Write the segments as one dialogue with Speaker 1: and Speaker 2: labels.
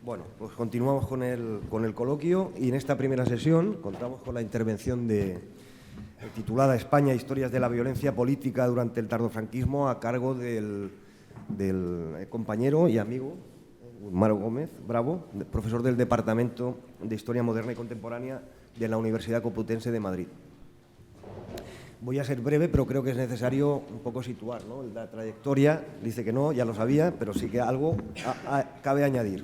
Speaker 1: Bueno, pues continuamos con el coloquio y en esta primera sesión contamos con la intervención titulada España, historias de la violencia política durante el tardofranquismo, a cargo del compañero y amigo Maro Gómez Bravo, profesor del Departamento de Historia Moderna y Contemporánea de la Universidad Complutense de Madrid. Voy a ser breve, pero creo que es necesario un poco situar, ¿no? La trayectoria. Dice que no, ya lo sabía, pero sí que algo cabe añadir.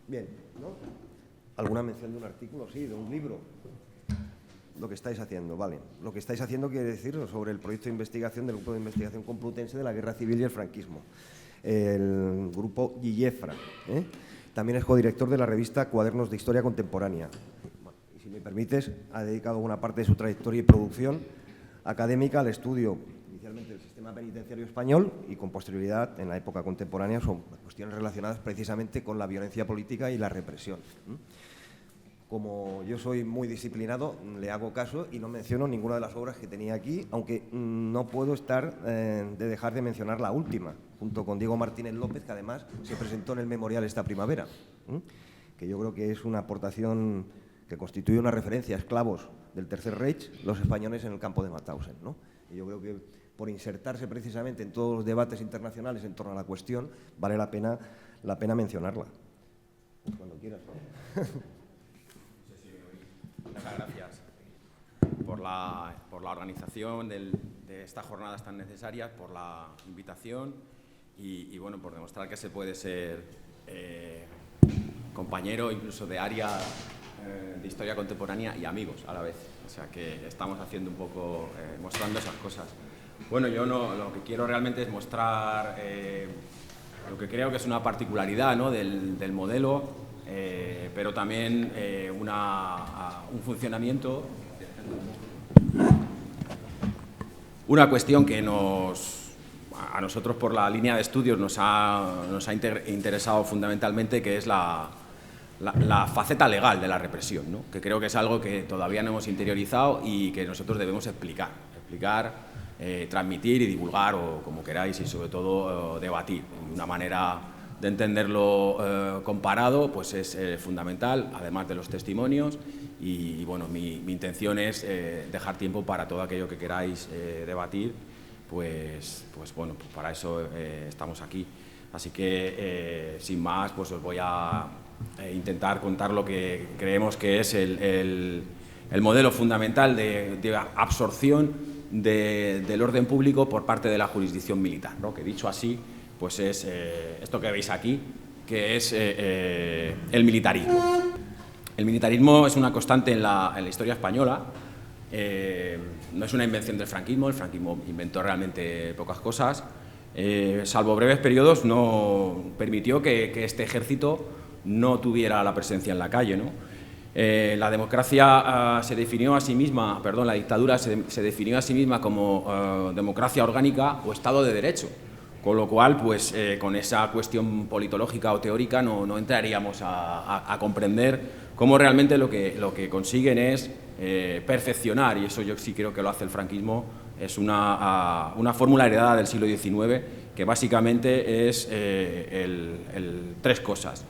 Speaker 1: Bien, ¿no? ¿Alguna mención de un artículo? Sí, de un libro. Lo que estáis haciendo, vale. Lo que estáis haciendo quiere decir sobre el proyecto de investigación del Grupo de Investigación Complutense de la Guerra Civil y el Franquismo, el Grupo Guillefra, ¿eh? También es codirector de la revista Cuadernos de Historia Contemporánea. Bueno, y si me permites, ha dedicado una parte de su trayectoria y producción académica al estudio inicialmente del sistema penitenciario español y con posterioridad en la época contemporánea son cuestiones relacionadas precisamente con la violencia política y la represión. Como yo soy muy disciplinado, le hago caso y no menciono ninguna de las obras que tenía aquí, aunque no puedo dejar de mencionar la última, junto con Diego Martínez López, que además se presentó en el Memorial esta primavera, que yo creo que es una aportación que constituye una referencia a esclavos del Tercer Reich, los españoles en el campo de Mauthausen, ¿no? Y yo creo que por insertarse precisamente en todos los debates internacionales en torno a la cuestión, vale la pena mencionarla. Pues cuando quieras, ¿no?
Speaker 2: Muchas gracias por la organización de estas jornadas tan necesarias, por la invitación y bueno, por demostrar que se puede ser compañero incluso de área de historia contemporánea y amigos a la vez. O sea que estamos haciendo un poco, mostrando esas cosas. Bueno, yo lo que quiero realmente es mostrar lo que creo que es una particularidad, ¿no?, del modelo, pero también un funcionamiento, una cuestión que a nosotros por la línea de estudios nos ha interesado fundamentalmente, que es la faceta legal de la represión, ¿no?, que creo que es algo que todavía no hemos interiorizado y que nosotros debemos explicar, transmitir y divulgar, o como queráis, y sobre todo debatir. Una manera de entenderlo comparado pues es fundamental, además de los testimonios, y bueno, mi intención es dejar tiempo para todo aquello que queráis debatir, pues bueno, pues para eso estamos aquí. Así que sin más, pues os voy a intentar contar lo que creemos que es el modelo fundamental de absorción del orden público por parte de la jurisdicción militar, ¿no?, que dicho así, pues es esto que veis aquí, que es el militarismo. El militarismo es una constante en la historia española, no es una invención del franquismo. El franquismo inventó realmente pocas cosas, salvo breves periodos no permitió que este ejército no tuviera la presencia en la calle, ¿no? La democracia se definió a sí misma, la dictadura se definió a sí misma como democracia orgánica o Estado de Derecho, con lo cual, pues con esa cuestión politológica o teórica no entraríamos a comprender cómo realmente lo que consiguen es perfeccionar, y eso yo sí creo que lo hace el franquismo, es una fórmula heredada del siglo XIX, que básicamente es tres cosas: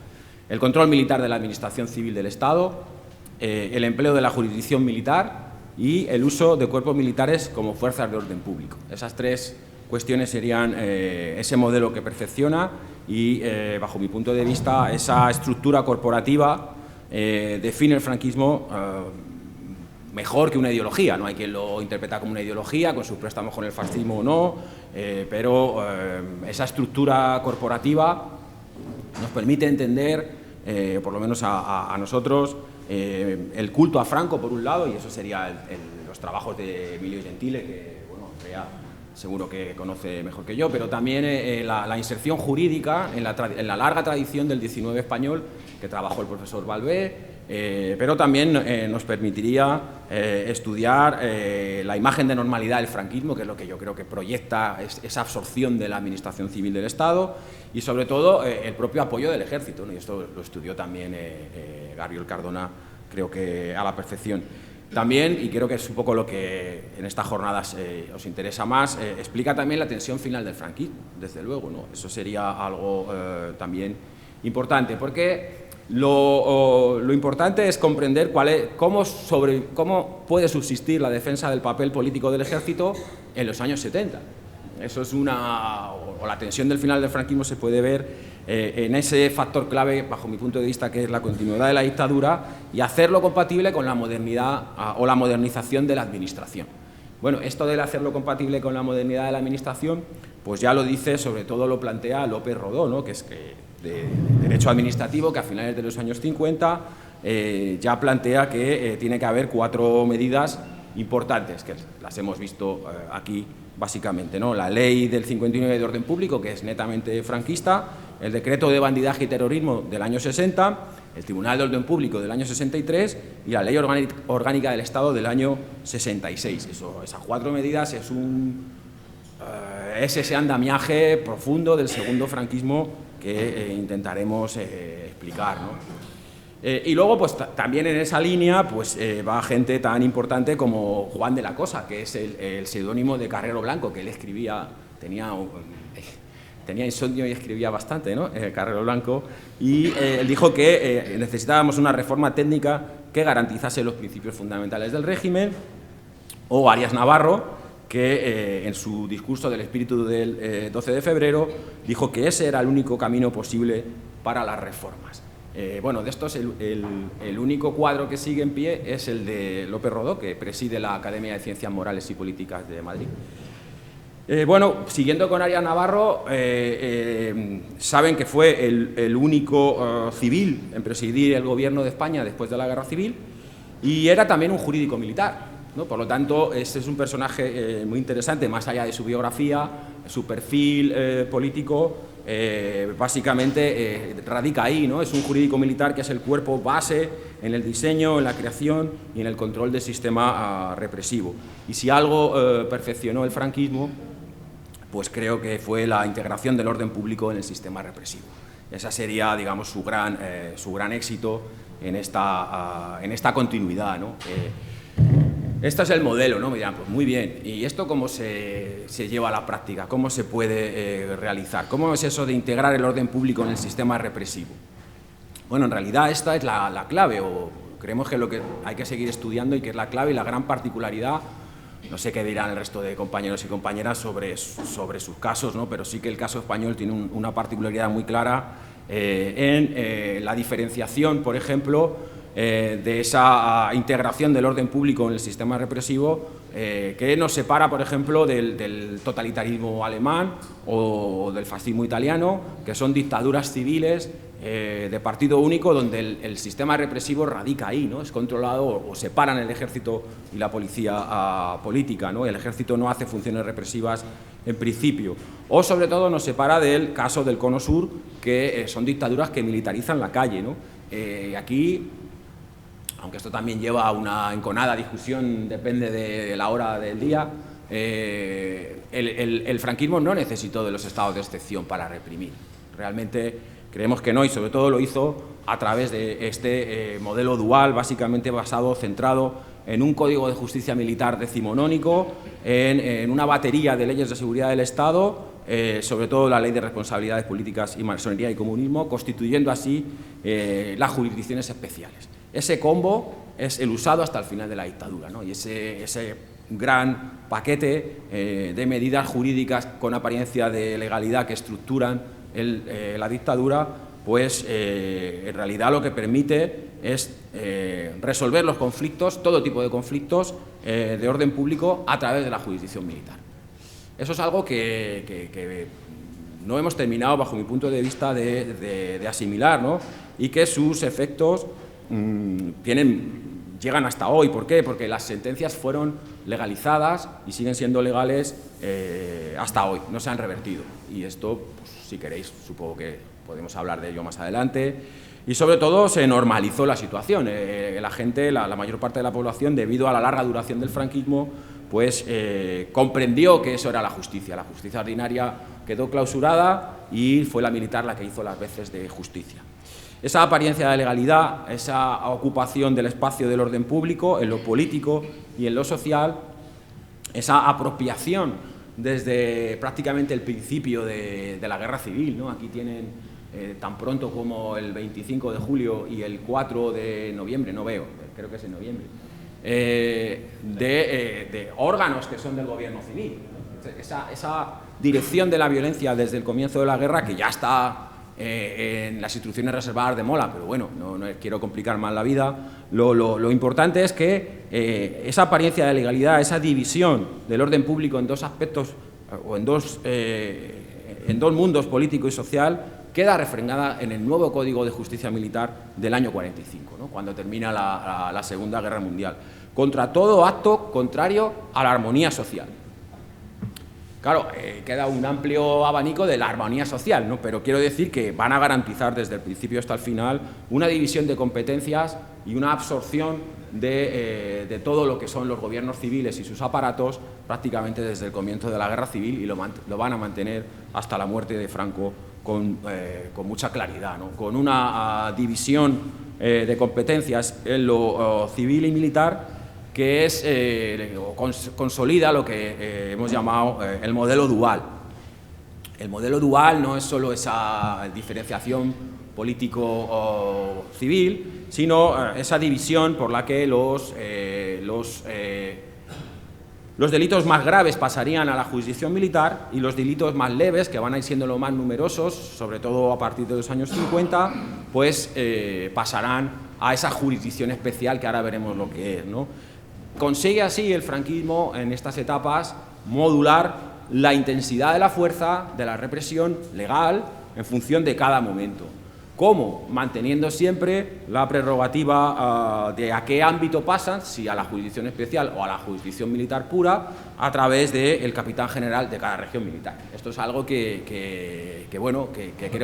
Speaker 2: el control militar de la administración civil del Estado, el empleo de la jurisdicción militar y el uso de cuerpos militares como fuerzas de orden público. Esas tres cuestiones serían ese modelo que perfecciona y, bajo mi punto de vista, esa estructura corporativa define el franquismo mejor que una ideología. No hay quien lo interpreta como una ideología, con sus préstamos con el fascismo o no, pero esa estructura corporativa nos permite entender, por lo menos a nosotros, el culto a Franco, por un lado, y eso sería los trabajos de Emilio Gentile, que bueno, Andrea seguro que conoce mejor que yo, pero también la inserción jurídica en la larga tradición del 19 español que trabajó el profesor Balbé, pero también nos permitiría estudiar la imagen de normalidad del franquismo, que es lo que yo creo que proyecta esa absorción de la administración civil del Estado, y sobre todo el propio apoyo del ejército, ¿no? Y esto lo estudió también Gabriel Cardona, creo que a la perfección. También, y creo que es un poco lo que en estas jornadas os interesa más, explica también la tensión final del franquismo, desde luego, ¿no? Eso sería algo también Importante, porque lo importante es comprender cómo puede subsistir la defensa del papel político del ejército en los años 70. Eso es o la tensión del final del franquismo se puede ver en ese factor clave, bajo mi punto de vista, que es la continuidad de la dictadura y hacerlo compatible con la modernidad o la modernización de la administración. Bueno, esto de hacerlo compatible con la modernidad de la administración, pues ya lo dice, sobre todo lo plantea López Rodó, ¿no? Que es de derecho administrativo, que a finales de los años 50 ya plantea que tiene que haber 4 medidas importantes, que las hemos visto aquí básicamente, ¿no? La ley del 59 de orden público, que es netamente franquista, el decreto de bandidaje y terrorismo del año 60, el Tribunal de Orden Público del año 63 y la Ley Orgánica del Estado del año 66. Esas 4 medidas es ese andamiaje profundo del segundo franquismo que intentaremos explicar, ¿no? Y luego, pues también en esa línea, pues va gente tan importante como Juan de la Cosa, que es el seudónimo de Carrero Blanco, que él escribía, tenía insomnio y escribía bastante, ¿no? Carrero Blanco, y él dijo que necesitábamos una reforma técnica que garantizase los principios fundamentales del régimen, o Arias Navarro, que en su discurso del espíritu del 12 de febrero dijo que ese era el único camino posible para las reformas. Bueno, de estos el único cuadro que sigue en pie es el de López Rodó, que preside la Academia de Ciencias Morales y Políticas de Madrid. Bueno, siguiendo con Arias Navarro, saben que fue el único civil en presidir el gobierno de España después de la Guerra Civil y era también un jurídico militar, ¿no? Por lo tanto, este es un personaje muy interesante, más allá de su biografía, su perfil político. Básicamente radica ahí, ¿no? Es un jurídico militar que es el cuerpo base en el diseño, en la creación y en el control del sistema represivo. Y si algo perfeccionó el franquismo, pues creo que fue la integración del orden público en el sistema represivo. Esa sería, digamos, su gran éxito en esta continuidad, ¿no? Este es el modelo, ¿no? Me dirán, pues muy bien, ¿y esto cómo se lleva a la práctica? ¿Cómo se puede realizar? ¿Cómo es eso de integrar el orden público en el sistema represivo? Bueno, en realidad esta es la clave, o creemos que es lo que hay que seguir estudiando y que es la clave y la gran particularidad. No sé qué dirán el resto de compañeros y compañeras sobre sus casos, ¿no? Pero sí que el caso español tiene una particularidad muy clara en la diferenciación, por ejemplo, de esa integración del orden público en el sistema represivo que nos separa, por ejemplo, del totalitarismo alemán o del fascismo italiano, que son dictaduras civiles de partido único donde el sistema represivo radica ahí, ¿no? Es controlado o separan el ejército y la policía política, ¿no? El ejército no hace funciones represivas en principio. O sobre todo nos separa del caso del Cono Sur, que son dictaduras que militarizan la calle, ¿no? Aquí, aunque esto también lleva a una enconada discusión, depende de la hora del día, el franquismo no necesitó de los estados de excepción para reprimir. Realmente creemos que no, y sobre todo lo hizo a través de este modelo dual, básicamente centrado en un código de justicia militar decimonónico, en una batería de leyes de seguridad del Estado, sobre todo la Ley de Responsabilidades Políticas y Masonería y Comunismo, constituyendo así las jurisdicciones especiales. Ese combo es el usado hasta el final de la dictadura, ¿no? Y ese gran paquete de medidas jurídicas con apariencia de legalidad que estructuran la dictadura, pues en realidad lo que permite es resolver los conflictos, todo tipo de conflictos de orden público a través de la jurisdicción militar. Eso es algo que no hemos terminado, bajo mi punto de vista, de asimilar, ¿no? Y que sus efectos llegan hasta hoy. ¿Por qué? Porque las sentencias fueron legalizadas y siguen siendo legales hasta hoy, no se han revertido. Y esto, pues, si queréis, supongo que podemos hablar de ello más adelante. Y sobre todo se normalizó la situación. La gente, la mayor parte de la población, debido a la larga duración del franquismo, pues comprendió que eso era la justicia. La justicia ordinaria quedó clausurada y fue la militar la que hizo las veces de justicia. Esa apariencia de legalidad, esa ocupación del espacio del orden público en lo político y en lo social, esa apropiación desde prácticamente el principio de la guerra civil, ¿no? Aquí tienen tan pronto como el 25 de julio y el 4 de noviembre, no veo, creo que es en noviembre, de órganos que son del gobierno civil. Esa dirección de la violencia desde el comienzo de la guerra, que ya está en las instrucciones reservadas de Mola, pero bueno, no quiero complicar más la vida. Lo importante es que esa apariencia de legalidad, esa división del orden público en dos aspectos o en dos mundos, político y social, queda refrendada en el nuevo Código de Justicia Militar del año 45, ¿no? Cuando termina la Segunda Guerra Mundial, contra todo acto contrario a la armonía social. Claro, queda un amplio abanico de la armonía social, ¿no? Pero quiero decir que van a garantizar desde el principio hasta el final una división de competencias y una absorción de todo lo que son los gobiernos civiles y sus aparatos prácticamente desde el comienzo de la Guerra Civil, y lo van a mantener hasta la muerte de Franco con mucha claridad, ¿no? Con una división de competencias en lo civil y militar que consolida lo que hemos llamado el modelo dual. El modelo dual no es solo esa diferenciación político-civil, sino esa división por la que los delitos más graves pasarían a la jurisdicción militar y los delitos más leves, que van a ir siendo los más numerosos, sobre todo a partir de los años 50, pues pasarán a esa jurisdicción especial que ahora veremos lo que es, ¿no? Consigue así el franquismo en estas etapas modular la intensidad de la fuerza, de la represión legal en función de cada momento. ¿Cómo? Manteniendo siempre la prerrogativa de a qué ámbito pasan, si a la jurisdicción especial o a la jurisdicción militar pura, a través del capitán general de cada región militar. Esto es algo que creo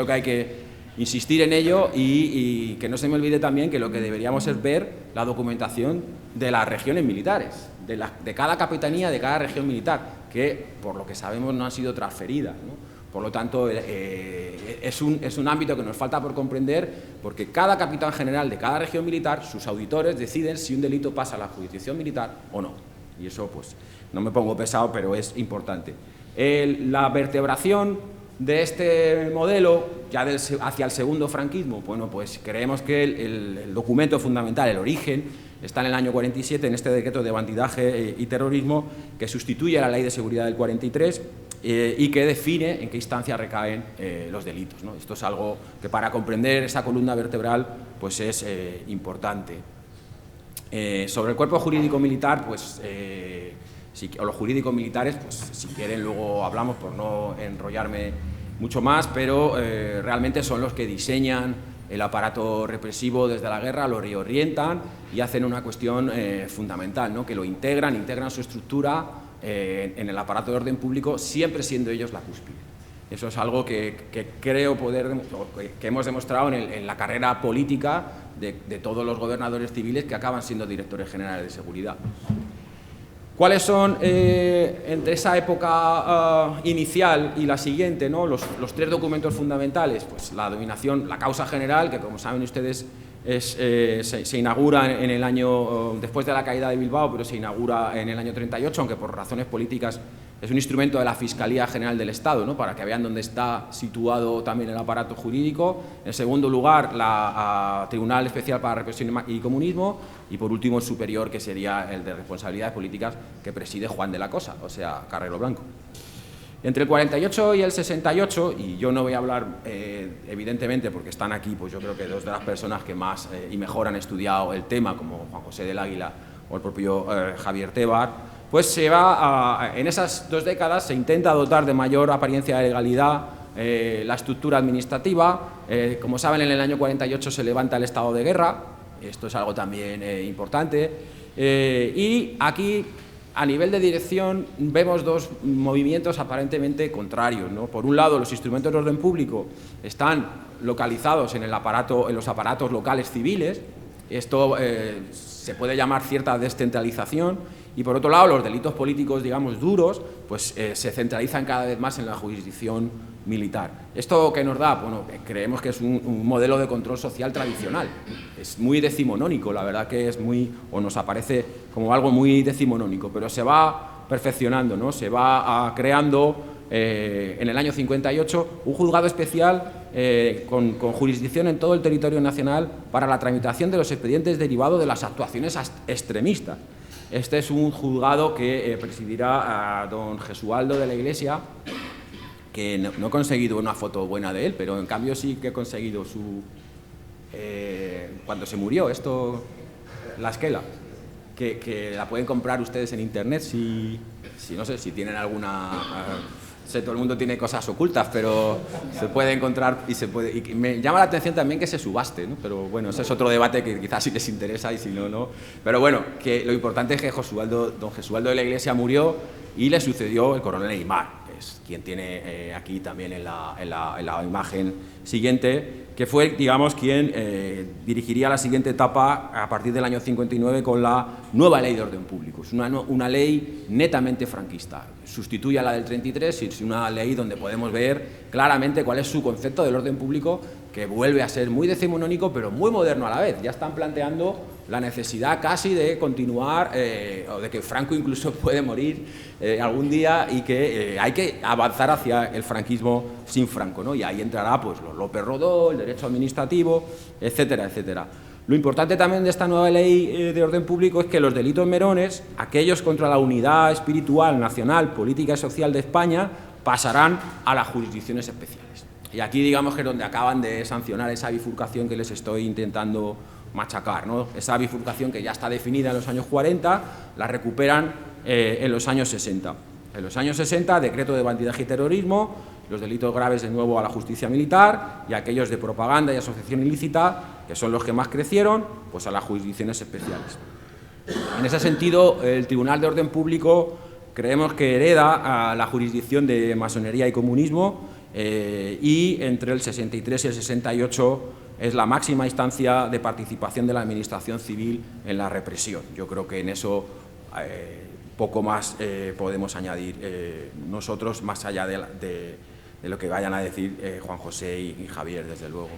Speaker 2: que hay que insistir en ello y que no se me olvide también que lo que deberíamos es ver la documentación de las regiones militares, de cada capitanía de cada región militar, que por lo que sabemos no han sido transferidas, ¿no? Por lo tanto, es un ámbito que nos falta por comprender, porque cada capitán general de cada región militar, sus auditores deciden si un delito pasa a la jurisdicción militar o no. Y eso, pues, no me pongo pesado, pero es importante. La vertebración de este modelo, ya hacia el segundo franquismo, bueno, pues creemos que el documento fundamental, el origen, está en el año 47, en este decreto de bandidaje y terrorismo, que sustituye a la Ley de Seguridad del 43 y que define en qué instancia recaen los delitos, ¿no? Esto es algo que para comprender esa columna vertebral pues es importante. Sobre el cuerpo jurídico militar, pues, o los jurídicos militares, pues si quieren luego hablamos por no enrollarme mucho más, pero realmente son los que diseñan el aparato represivo desde la guerra, lo reorientan y hacen una cuestión fundamental, ¿no? Que lo integran su estructura en el aparato de orden público, siempre siendo ellos la cúspide. Eso es algo que creo que hemos demostrado en la carrera política de todos los gobernadores civiles que acaban siendo directores generales de seguridad. ¿Cuáles son, entre esa época inicial y la siguiente, ¿no? los tres documentos fundamentales? Pues la dominación, la causa general, que como saben ustedes se inaugura en el año, después de la caída de Bilbao, pero se inaugura en el año 38, aunque por razones políticas es un instrumento de la Fiscalía General del Estado, ¿no? Para que vean dónde está situado también el aparato jurídico. En segundo lugar, la Tribunal Especial para la Represión y Comunismo. Y por último, el superior, que sería el de responsabilidades políticas, que preside Juan de la Cosa, o sea, Carrero Blanco. Entre el 48 y el 68, y yo no voy a hablar, evidentemente, porque están aquí, pues yo creo que dos de las personas que más y mejor han estudiado el tema, como Juan José del Águila o el propio Javier Tebar, pues en esas 2 décadas se intenta dotar de mayor apariencia de legalidad la estructura administrativa. Como saben, en el año 48 se levanta el estado de guerra, esto es algo también importante, y aquí, a nivel de dirección, vemos dos movimientos aparentemente contrarios, ¿no? Por un lado, los instrumentos de orden público están localizados en los aparatos locales civiles. Esto se puede llamar cierta descentralización. Y por otro lado, los delitos políticos, digamos, duros, pues se centralizan cada vez más en la jurisdicción militar. ¿Esto qué nos da? Bueno, creemos que es un modelo de control social tradicional. Es muy decimonónico, la verdad que nos aparece como algo muy decimonónico, pero se va perfeccionando, ¿no? Se va creando en el año 58 un juzgado especial con jurisdicción en todo el territorio nacional para la tramitación de los expedientes derivados de las actuaciones extremistas. Este es un juzgado que presidirá a don Gesualdo de la Iglesia, que no he conseguido una foto buena de él, pero en cambio sí que he conseguido su... cuando se murió, la esquela, que la pueden comprar ustedes en internet si no sé, si tienen alguna... sé, todo el mundo tiene cosas ocultas, pero se puede encontrar y me llama la atención también que se subaste, ¿no? Pero bueno, ese es otro debate que quizás sí les interesa y si no, no. Pero bueno, que lo importante es que don Gesualdo de la Iglesia murió y le sucedió el coronel Aimar, que es quien tiene aquí también en la imagen siguiente, que fue, digamos, quien dirigiría la siguiente etapa a partir del año 59 con la nueva ley de orden público. Es una ley netamente franquista. Sustituye a la del 33 y es una ley donde podemos ver claramente cuál es su concepto del orden público, que vuelve a ser muy decimonónico, pero muy moderno a la vez. Ya están planteando la necesidad casi de continuar, o de que Franco incluso puede morir algún día y que hay que avanzar hacia el franquismo sin Franco, ¿no? Y ahí entrará pues los López Rodó, el derecho administrativo, etcétera, etcétera. Lo importante también de esta nueva ley de orden público es que los delitos merones, aquellos contra la unidad espiritual, nacional, política y social de España, pasarán a las jurisdicciones especiales. Y aquí digamos que es donde acaban de sancionar esa bifurcación que les estoy intentando machacar, ¿no? Esa bifurcación que ya está definida en los años 40, la recuperan en los años 60. En los años 60, decreto de bandidaje y terrorismo, los delitos graves de nuevo a la justicia militar y aquellos de propaganda y asociación ilícita, que son los que más crecieron, pues a las jurisdicciones especiales. En ese sentido, el Tribunal de Orden Público creemos que hereda a la jurisdicción de masonería y comunismo y entre el 63 y el 68 es la máxima instancia de participación de la administración civil en la represión. Yo creo que en eso poco más podemos añadir nosotros, más allá de lo que vayan a decir Juan José y Javier, desde luego.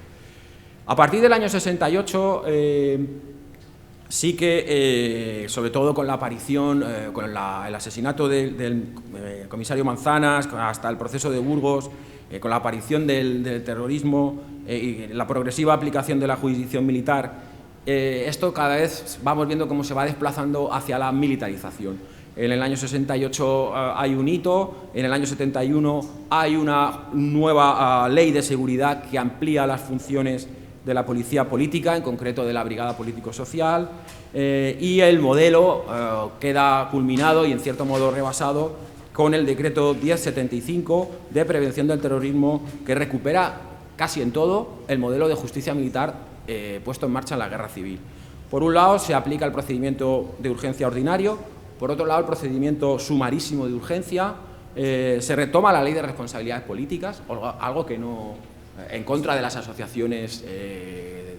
Speaker 2: A partir del año 68, sí que, sobre todo con la aparición, con el asesinato del comisario Manzanas, hasta el proceso de Burgos, con la aparición del terrorismo y la progresiva aplicación de la jurisdicción militar, esto cada vez vamos viendo cómo se va desplazando hacia la militarización. En el año 68 hay un hito, en el año 71 hay una nueva ley de seguridad que amplía las funciones de la policía política, en concreto de la Brigada Político-Social, y el modelo queda culminado y en cierto modo rebasado con el decreto 1075 de prevención del terrorismo, que recupera casi en todo el modelo de justicia militar puesto en marcha en la Guerra Civil. Por un lado se aplica el procedimiento de urgencia ordinario, por otro lado el procedimiento sumarísimo de urgencia, se retoma la ley de responsabilidades políticas, algo que no, en contra de las asociaciones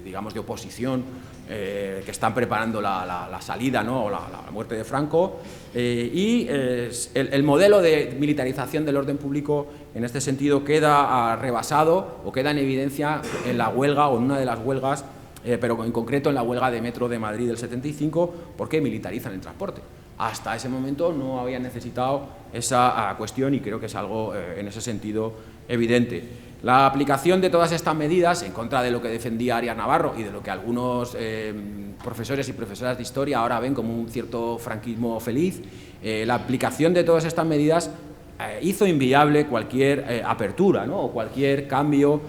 Speaker 2: digamos de oposición que están preparando la salida, ¿no? o la muerte de Franco, y el modelo de militarización del orden público en este sentido queda rebasado o queda en evidencia en la huelga o en una de las huelgas, pero en concreto en la huelga de Metro de Madrid del 75, porque militarizan el transporte. Hasta ese momento no habían necesitado esa cuestión y creo que es algo en ese sentido evidente. La aplicación de todas estas medidas, en contra de lo que defendía Arias Navarro y de lo que algunos profesores y profesoras de historia ahora ven como un cierto franquismo feliz, la aplicación de todas estas medidas hizo inviable cualquier apertura, ¿no? o cualquier cambio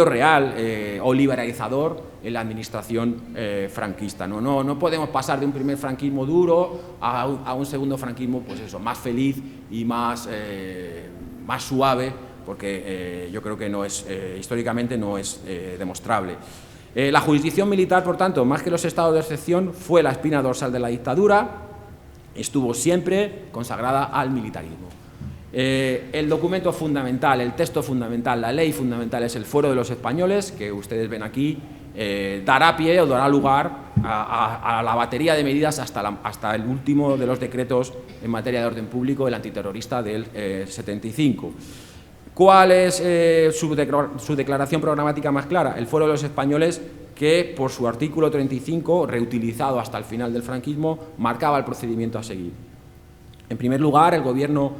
Speaker 2: real o liberalizador en la administración franquista. No podemos pasar de un primer franquismo duro a un segundo franquismo, pues eso, más feliz y más suave, porque yo creo que no es, históricamente no es demostrable. La jurisdicción militar, por tanto, más que los estados de excepción, fue la espina dorsal de la dictadura, estuvo siempre consagrada al militarismo. El documento fundamental, el texto fundamental, la ley fundamental es el Fuero de los Españoles, que ustedes ven aquí, dará pie o dará lugar a la batería de medidas hasta el último de los decretos en materia de orden público, el antiterrorista del 75. ¿Cuál es su declaración programática más clara? El Fuero de los Españoles, que por su artículo 35, reutilizado hasta el final del franquismo, marcaba el procedimiento a seguir. En primer lugar, el Gobierno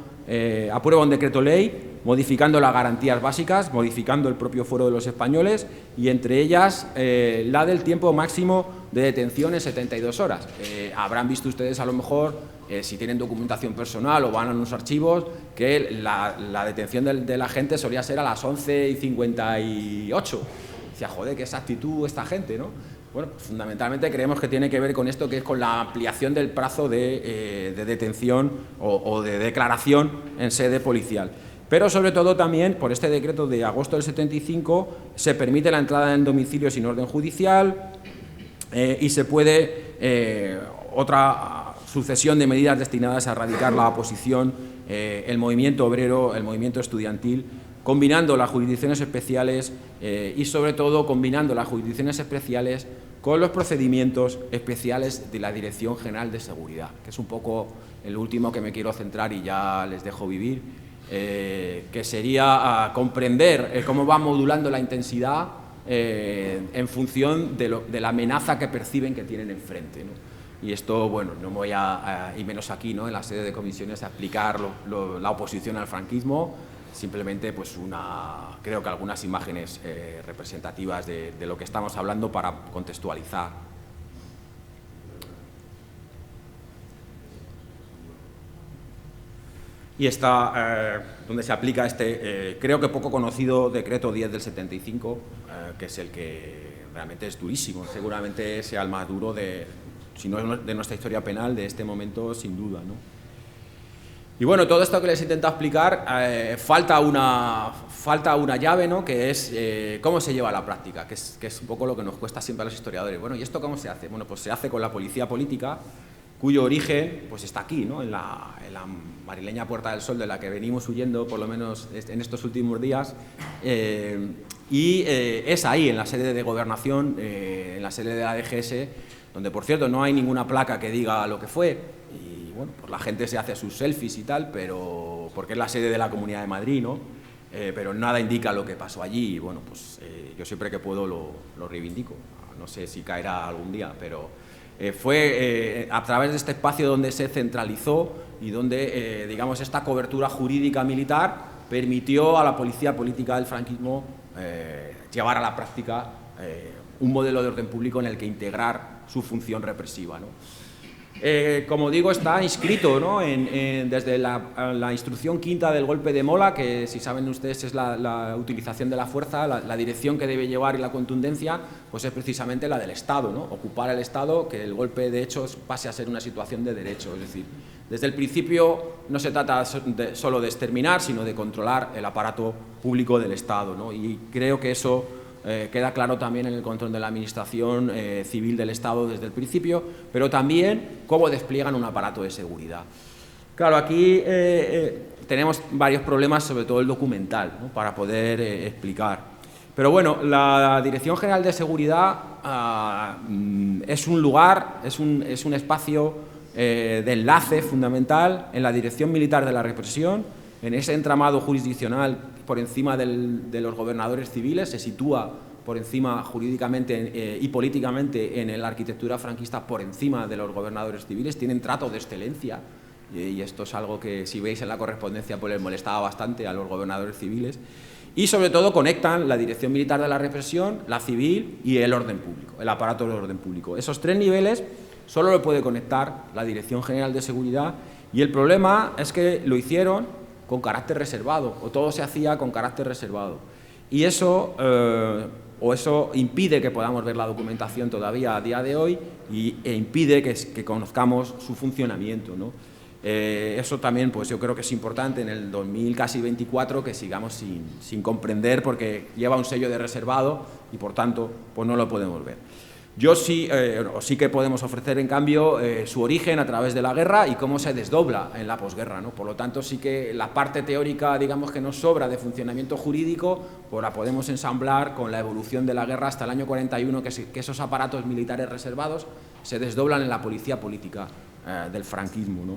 Speaker 2: aprueba un decreto ley modificando las garantías básicas, modificando el propio fuero de los españoles y entre ellas la del tiempo máximo de detención en 72 horas. Habrán visto ustedes a lo mejor, si tienen documentación personal o van a unos archivos, que la detención de la gente solía ser a las 11:58. Decía, joder, qué exactitud esta gente, ¿no? Bueno, pues fundamentalmente creemos que tiene que ver con esto, que es con la ampliación del plazo de detención o de declaración en sede policial. Pero sobre todo también, por este decreto de agosto del 75, se permite la entrada en domicilio sin orden judicial y se puede otra sucesión de medidas destinadas a erradicar la oposición, el movimiento obrero, el movimiento estudiantil, combinando las jurisdicciones especiales y sobre todo combinando las jurisdicciones especiales con los procedimientos especiales de la Dirección General de Seguridad, que es un poco el último que me quiero centrar y ya les dejo vivir. Que sería comprender cómo va modulando la intensidad en función de la amenaza que perciben que tienen enfrente, ¿no? Y esto, bueno, no me voy y menos aquí, ¿no?, en la sede de comisiones, a explicar la oposición al franquismo, simplemente pues creo que algunas imágenes representativas de lo que estamos hablando para contextualizar. Y está donde se aplica creo que poco conocido decreto 10 del 75, que es el que realmente es durísimo, seguramente sea el más duro si no de nuestra historia penal, de este momento sin duda, ¿no? Y bueno, todo esto que les intento explicar, falta una llave, ¿no?, que es cómo se lleva a la práctica, que es un poco lo que nos cuesta siempre a los historiadores. Bueno, ¿y esto cómo se hace? Bueno, pues se hace con la policía política, cuyo origen pues está aquí, ¿no?, en la madrileña Puerta del Sol, de la que venimos huyendo por lo menos en estos últimos días, y es ahí, en la sede de Gobernación, en la sede de la DGS, donde por cierto no hay ninguna placa que diga lo que fue, y bueno, pues la gente se hace sus selfies y tal, pero porque es la sede de la Comunidad de Madrid, ¿no? Pero nada indica lo que pasó allí, y bueno, pues yo siempre que puedo lo reivindico, no sé si caerá algún día, pero fue a través de este espacio donde se centralizó y donde, digamos, esta cobertura jurídica militar permitió a la policía política del franquismo llevar a la práctica un modelo de orden público en el que integrar su función represiva, ¿no? Como digo, está inscrito, ¿no?, desde la instrucción quinta del golpe de Mola, que si saben ustedes es la utilización de la fuerza, la dirección que debe llevar y la contundencia, pues es precisamente la del Estado, ¿no?, ocupar el Estado, que el golpe de hecho pase a ser una situación de derecho. Es decir, desde el principio no se trata solo de exterminar, sino de controlar el aparato público del Estado, ¿no? Y creo que eso queda claro también en el control de la administración civil del Estado desde el principio, pero también cómo despliegan un aparato de seguridad. Claro, aquí tenemos varios problemas, sobre todo el documental, ¿no?, para poder explicar. Pero bueno, la Dirección General de Seguridad es un lugar, es un espacio de enlace fundamental en la Dirección Militar de la Represión, en ese entramado jurisdiccional por encima de los gobernadores civiles, se sitúa por encima jurídicamente y políticamente en la arquitectura franquista por encima de los gobernadores civiles, tienen trato de excelencia y esto es algo que si veis en la correspondencia pues les molestaba bastante a los gobernadores civiles y sobre todo conectan la Dirección Militar de la Represión, la civil y el orden público, el aparato del orden público. Esos tres niveles solo lo puede conectar la Dirección General de Seguridad y el problema es que lo hicieron con carácter reservado, o todo se hacía con carácter reservado. Y eso impide que podamos ver la documentación todavía a día de hoy e impide que conozcamos su funcionamiento, ¿no? Eso también pues yo creo que es importante en el 2024 que sigamos sin comprender porque lleva un sello de reservado y por tanto pues no lo podemos ver. Yo sí que podemos ofrecer, en cambio, su origen a través de la guerra y cómo se desdobla en la posguerra, ¿no? Por lo tanto, sí que la parte teórica, digamos, que nos sobra de funcionamiento jurídico, pues la podemos ensamblar con la evolución de la guerra hasta el año 41, que esos aparatos militares reservados se desdoblan en la policía política del franquismo, ¿no?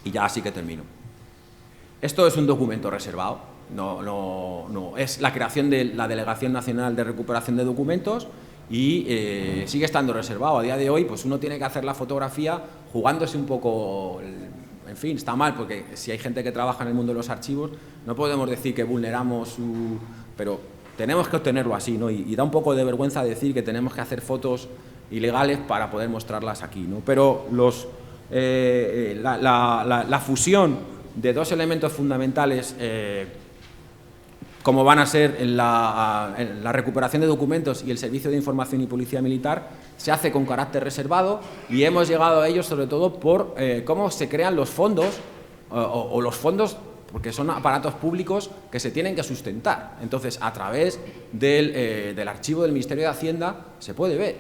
Speaker 2: Y ya así que termino. Esto es un documento reservado, no es la creación de la Delegación Nacional de Recuperación de Documentos, y sigue estando reservado. A día de hoy pues uno tiene que hacer la fotografía jugándose un poco en fin, está mal, porque si hay gente que trabaja en el mundo de los archivos, no podemos decir que vulneramos su... Pero tenemos que obtenerlo así, ¿no? Y da un poco de vergüenza decir que tenemos que hacer fotos ilegales para poder mostrarlas aquí, ¿no? Pero la fusión de dos elementos fundamentales, como van a ser en la recuperación de documentos y el Servicio de Información y Policía Militar, se hace con carácter reservado, y hemos llegado a ello sobre todo por cómo se crean los fondos, o los fondos, porque son aparatos públicos que se tienen que sustentar. Entonces, a través del archivo del Ministerio de Hacienda se puede ver,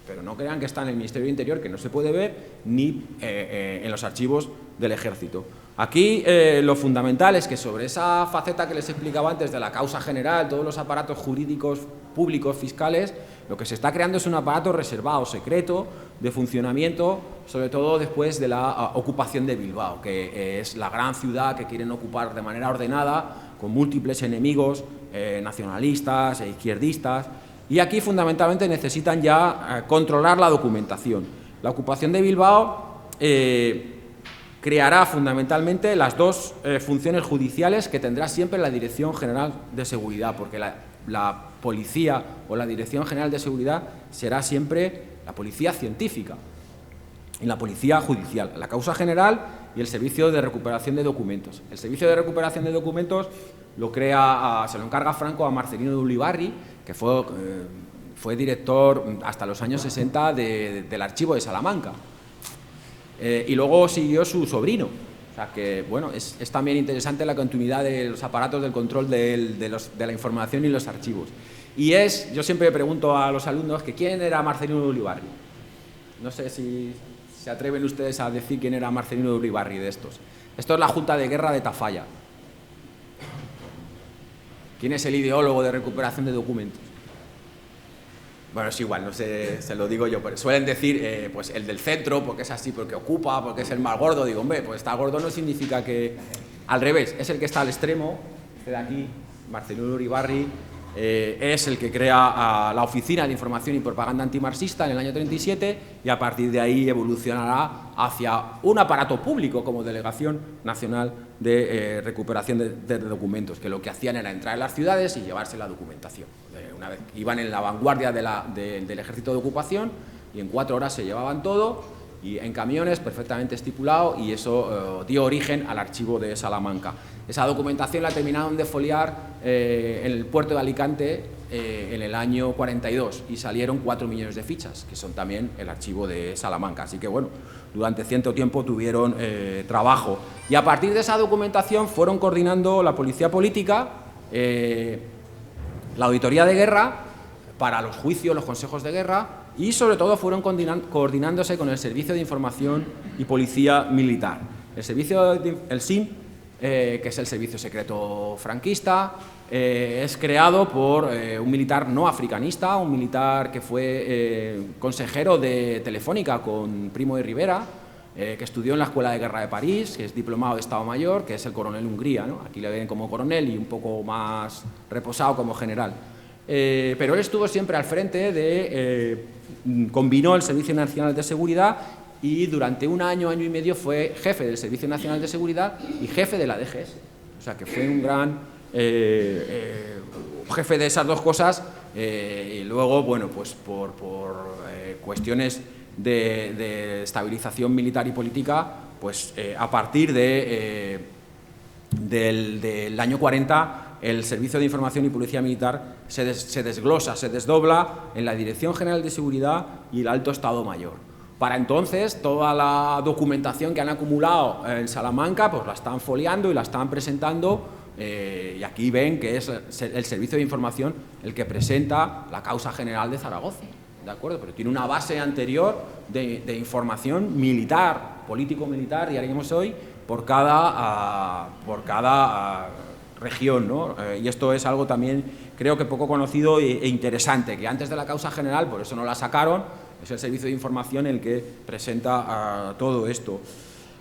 Speaker 2: pero no crean que está en el Ministerio de Interior, que no se puede ver, ni en los archivos del Ejército. Aquí lo fundamental es que sobre esa faceta que les explicaba antes de la causa general, todos los aparatos jurídicos públicos, fiscales, lo que se está creando es un aparato reservado, secreto, de funcionamiento, sobre todo después de la ocupación de Bilbao, que es la gran ciudad que quieren ocupar de manera ordenada, con múltiples enemigos nacionalistas e izquierdistas, y aquí fundamentalmente necesitan ya controlar la documentación. La ocupación de Bilbao creará fundamentalmente las dos funciones judiciales que tendrá siempre la Dirección General de Seguridad, porque la policía o la Dirección General de Seguridad será siempre la policía científica y la policía judicial, la causa general y el Servicio de Recuperación de Documentos. El Servicio de Recuperación de Documentos lo crea, se lo encarga Franco a Marcelino de Ulibarri, que fue director hasta los años 60 del archivo de Salamanca. Y luego siguió su sobrino. O sea que, bueno, es también interesante la continuidad de los aparatos del control de la información y los archivos. Y yo siempre pregunto a los alumnos que quién era Marcelino de Ulibarri. No sé si se atreven ustedes a decir quién era Marcelino de Ulibarri de estos. Esto es la Junta de Guerra de Tafalla. ¿Quién es el ideólogo de recuperación de documentos? Bueno, es igual, no sé, se lo digo yo. Pero suelen decir, pues el del centro, porque es así, porque ocupa, porque es el más gordo. Digo, hombre, pues estar gordo no significa que... Al revés, es el que está al extremo, este de aquí, Marcelino de Ulibarri, es el que crea la Oficina de Información y Propaganda Antimarxista en el año 37, y a partir de ahí evolucionará hacia un aparato público como Delegación Nacional de Recuperación de Documentos, que lo que hacían era entrar en las ciudades y llevarse la documentación. Una vez iban en la vanguardia del ejército de ocupación, y en 4 horas se llevaban todo, y en camiones perfectamente estipulado, y eso dio origen al archivo de Salamanca. Esa documentación la terminaron de foliar en el puerto de Alicante en el año 42, y salieron 4 millones de fichas, que son también el archivo de Salamanca. Así que, bueno, durante cierto tiempo tuvieron trabajo. Y a partir de esa documentación fueron coordinando la policía política, la auditoría de guerra, para los juicios, los consejos de guerra, y sobre todo fueron coordinándose con el Servicio de Información y Policía Militar. El SIM, que es el servicio secreto franquista, es creado por un militar no africanista, un militar que fue consejero de Telefónica con Primo de Rivera, que estudió en la Escuela de Guerra de París, que es diplomado de Estado Mayor, que es el coronel Hungría, ¿no? Aquí le ven como coronel y un poco más reposado como general. Pero él estuvo siempre al frente combinó el Servicio Nacional de Seguridad, y durante un año, año y medio fue jefe del Servicio Nacional de Seguridad y jefe de la DGS. O sea que fue un gran jefe de esas dos cosas, y luego, bueno, pues por cuestiones de estabilización militar y política, pues a partir del año 40, el Servicio de Información y Policía Militar se desglosa, se desdobla en la Dirección General de Seguridad y el Alto Estado Mayor. Para entonces, toda la documentación que han acumulado en Salamanca, pues la están foliando y la están presentando, y aquí ven que es el Servicio de Información el que presenta la causa general de Zaragoza, ¿de acuerdo? Pero tiene una base anterior de información militar, político-militar, y haríamos hoy, por cada región, ¿no? Y esto es algo también, creo que poco conocido e interesante, que antes de la causa general, por eso no la sacaron, es el Servicio de Información el que presenta todo esto.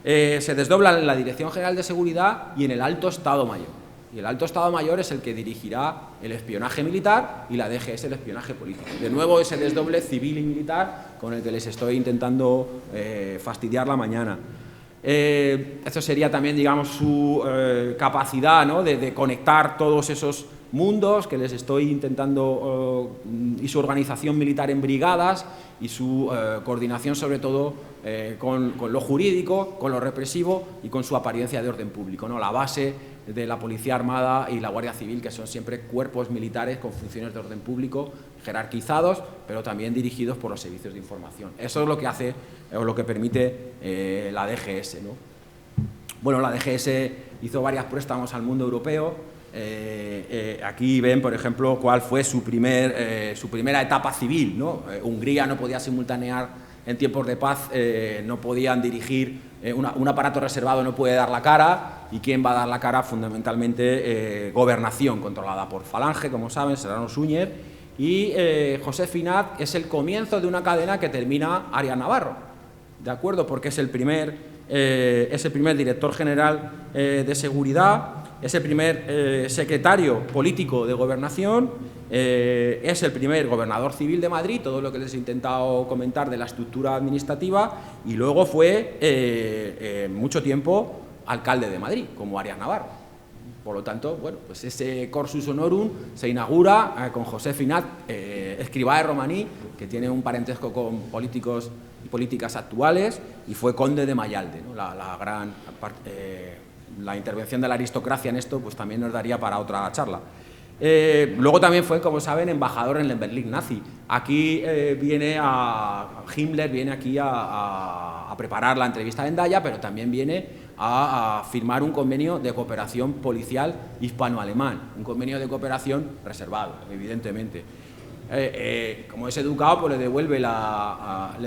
Speaker 2: Se desdobla en la Dirección General de Seguridad y en el Alto Estado Mayor. Y el Alto Estado Mayor es el que dirigirá el espionaje militar, y la DGS el espionaje político. De nuevo ese desdoble civil y militar con el que les estoy intentando fastidiar la mañana. Esto sería también, digamos, su capacidad, ¿no?, de conectar todos esos mundos que les estoy intentando, y su organización militar en brigadas y su coordinación sobre todo con lo jurídico, con lo represivo y con su apariencia de orden público, ¿no? La base de la Policía Armada y la Guardia Civil, que son siempre cuerpos militares con funciones de orden público, jerarquizados, pero también dirigidos por los servicios de información. Eso es lo que hace, o lo que permite la DGS, ¿no? Bueno, la DGS hizo varios préstamos al mundo europeo. Aquí ven, por ejemplo, cuál fue su primera etapa civil, ¿no? Hungría no podía simultanear en tiempos de paz, no podían dirigir, un aparato reservado no puede dar la cara, y ¿quién va a dar la cara? Fundamentalmente gobernación, controlada por Falange, como saben, Serrano Suñer, y José Finat es el comienzo de una cadena que termina Arias Navarro, ¿de acuerdo? Porque es el primer director general de seguridad, es el primer secretario político de gobernación, es el primer gobernador civil de Madrid, todo lo que les he intentado comentar de la estructura administrativa, y luego fue mucho tiempo alcalde de Madrid, como Arias Navarro. Por lo tanto, bueno, pues ese cursus honorum se inaugura con José Finat, escribá de Romaní, que tiene un parentesco con políticos y políticas actuales, y fue conde de Mayalde, ¿no? La intervención de la aristocracia en esto pues también nos daría para otra charla. Luego también fue, como saben, embajador en el Berlín nazi. Aquí Himmler viene aquí a preparar la entrevista de Endaya, pero también viene a firmar un convenio de cooperación policial hispano-alemán, un convenio de cooperación reservado, evidentemente. Como es educado, pues le devuelve la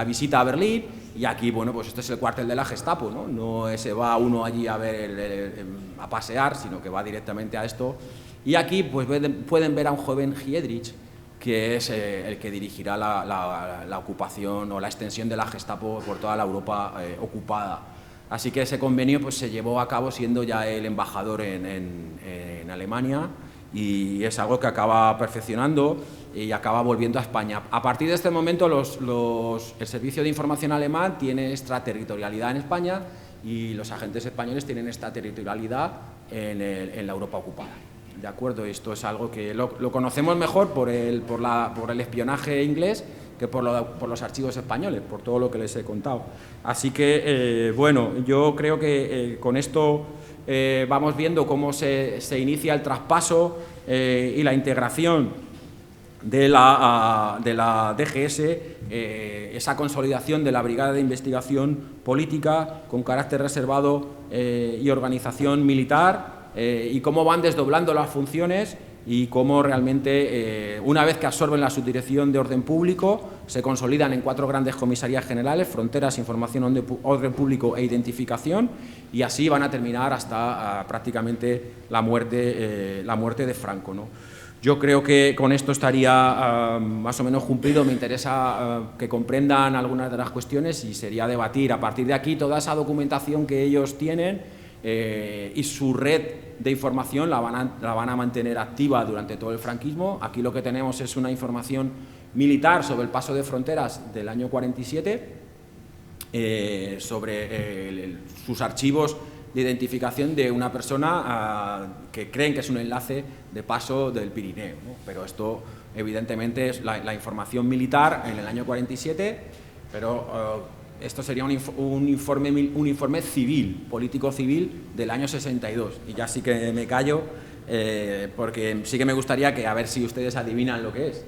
Speaker 2: visita a Berlín, y aquí, bueno, pues este es el cuartel de la Gestapo, ¿no? No se va uno allí a ver a pasear, sino que va directamente a esto. Y aquí pues pueden ver a un joven Giedrich, que es el que dirigirá la ocupación o la extensión de la Gestapo por toda la Europa ocupada. Así que ese convenio pues se llevó a cabo siendo ya el embajador en Alemania, y es algo que acaba perfeccionando y acaba volviendo a España. A partir de este momento el Servicio de Información alemán tiene extraterritorialidad en España, y los agentes españoles tienen extraterritorialidad en la Europa ocupada. ¿De acuerdo? Esto es algo que lo conocemos mejor por el espionaje inglés que por los archivos españoles, por todo lo que les he contado. Así que, bueno, yo creo que con esto vamos viendo cómo se inicia el traspaso y la integración de la DGS, esa consolidación de la Brigada de Investigación Política con carácter reservado y organización militar, y cómo van desdoblando las funciones, y cómo realmente, una vez que absorben la subdirección de orden público, se consolidan en 4 grandes comisarías generales: fronteras, información, orden público e identificación, y así van a terminar hasta prácticamente la muerte de Franco, ¿no? Yo creo que con esto estaría más o menos cumplido. Me interesa que comprendan algunas de las cuestiones, y sería debatir a partir de aquí toda esa documentación que ellos tienen, y su red de información la van a mantener activa durante todo el franquismo. Aquí lo que tenemos es una información militar sobre el paso de fronteras del año 47, sobre sus archivos de identificación de una persona que creen que es un enlace de paso del Pirineo, ¿no? Pero esto evidentemente es la información militar en el año 47, pero esto sería un informe civil, político-civil del año 62. Y ya sí que me callo, porque sí que me gustaría que a ver si ustedes adivinan lo que es.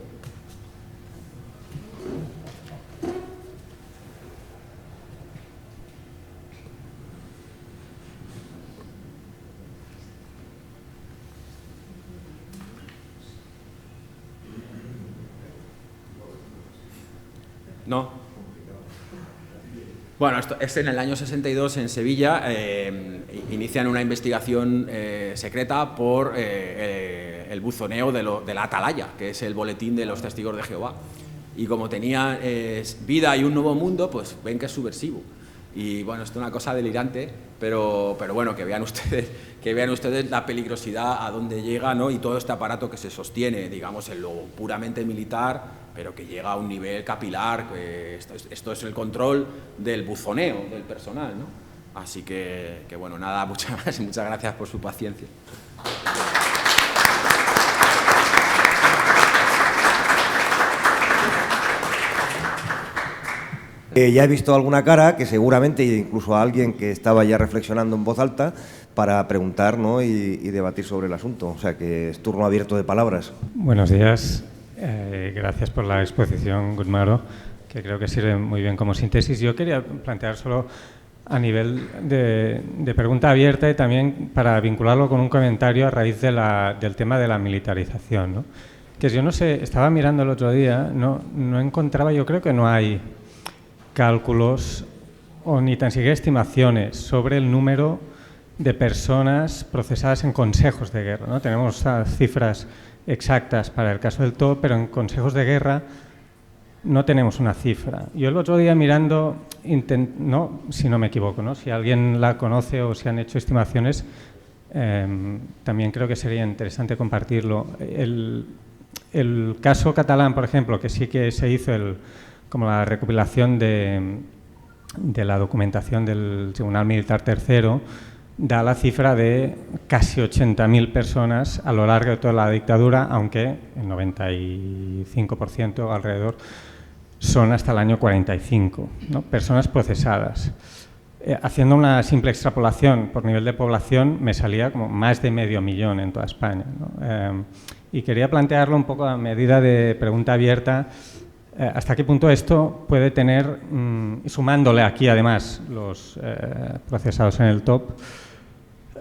Speaker 2: ¿No? Bueno, esto es en el año 62 en Sevilla. Inician una investigación secreta por el buzoneo de la Atalaya, que es el boletín de los testigos de Jehová. Y como tenía vida y un nuevo mundo, pues ven que es subversivo. Y bueno, esto es una cosa delirante, pero bueno, que vean ustedes que vean ustedes la peligrosidad a dónde llega, ¿no? Y todo este aparato que se sostiene, digamos, en lo puramente militar, pero que llega a un nivel capilar. Esto es el control del buzoneo del personal, ¿no? Así que bueno, nada, muchas gracias por su paciencia.
Speaker 1: Ya he visto alguna cara que seguramente, incluso a alguien que estaba ya reflexionando en voz alta, para preguntar, ¿no? y debatir sobre el asunto. O sea que es turno abierto de palabras.
Speaker 3: Buenos días. Gracias por la exposición, Guzmaro, que creo que sirve muy bien como síntesis. Yo quería plantear solo a nivel de pregunta abierta y también para vincularlo con un comentario a raíz del tema de la militarización, ¿no? Que yo no sé, estaba mirando el otro día, no encontraba, yo creo que no hay cálculos o ni tan siquiera estimaciones sobre el número de personas procesadas en consejos de guerra, ¿no? Tenemos cifras exactas para el caso del TOP, pero en consejos de guerra no tenemos una cifra. Yo el otro día mirando, si no me equivoco, ¿no? Si alguien la conoce o si han hecho estimaciones, también creo que sería interesante compartirlo. El caso catalán, por ejemplo, que sí que se hizo como la recopilación de la documentación del Tribunal Militar III, da la cifra de casi 80.000 personas a lo largo de toda la dictadura, aunque el 95% alrededor son hasta el año 45, ¿no? Personas procesadas. Haciendo una simple extrapolación por nivel de población, me salía como más de 500.000 en toda España, ¿no? Y quería plantearlo un poco a medida de pregunta abierta. ¿Hasta qué punto esto puede tener, sumándole aquí además los procesados en el TOP,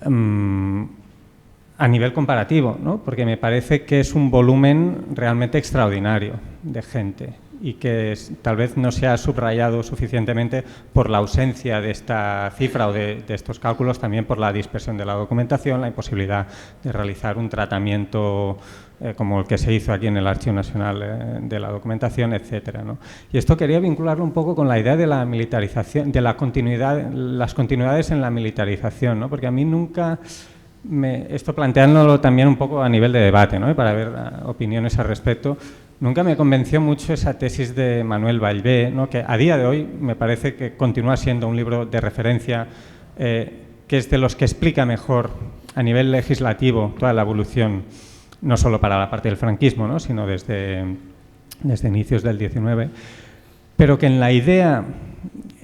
Speaker 3: a nivel comparativo, ¿no? Porque me parece que es un volumen realmente extraordinario de gente y que tal vez no se ha subrayado suficientemente por la ausencia de esta cifra o de estos cálculos, también por la dispersión de la documentación, la imposibilidad de realizar un tratamiento como el que se hizo aquí en el Archivo Nacional de la Documentación, etcétera, ¿no? Y esto quería vincularlo un poco con la idea de la militarización, de la continuidad, las continuidades en la militarización, ¿no? Porque a mí nunca, esto planteándolo también un poco a nivel de debate, ¿no? Para ver opiniones al respecto, nunca me convenció mucho esa tesis de Manuel Ballbé, ¿no? Que a día de hoy me parece que continúa siendo un libro de referencia que es de los que explica mejor a nivel legislativo toda la evolución, no solo para la parte del franquismo, ¿no? Sino desde inicios del 19, pero que en la idea,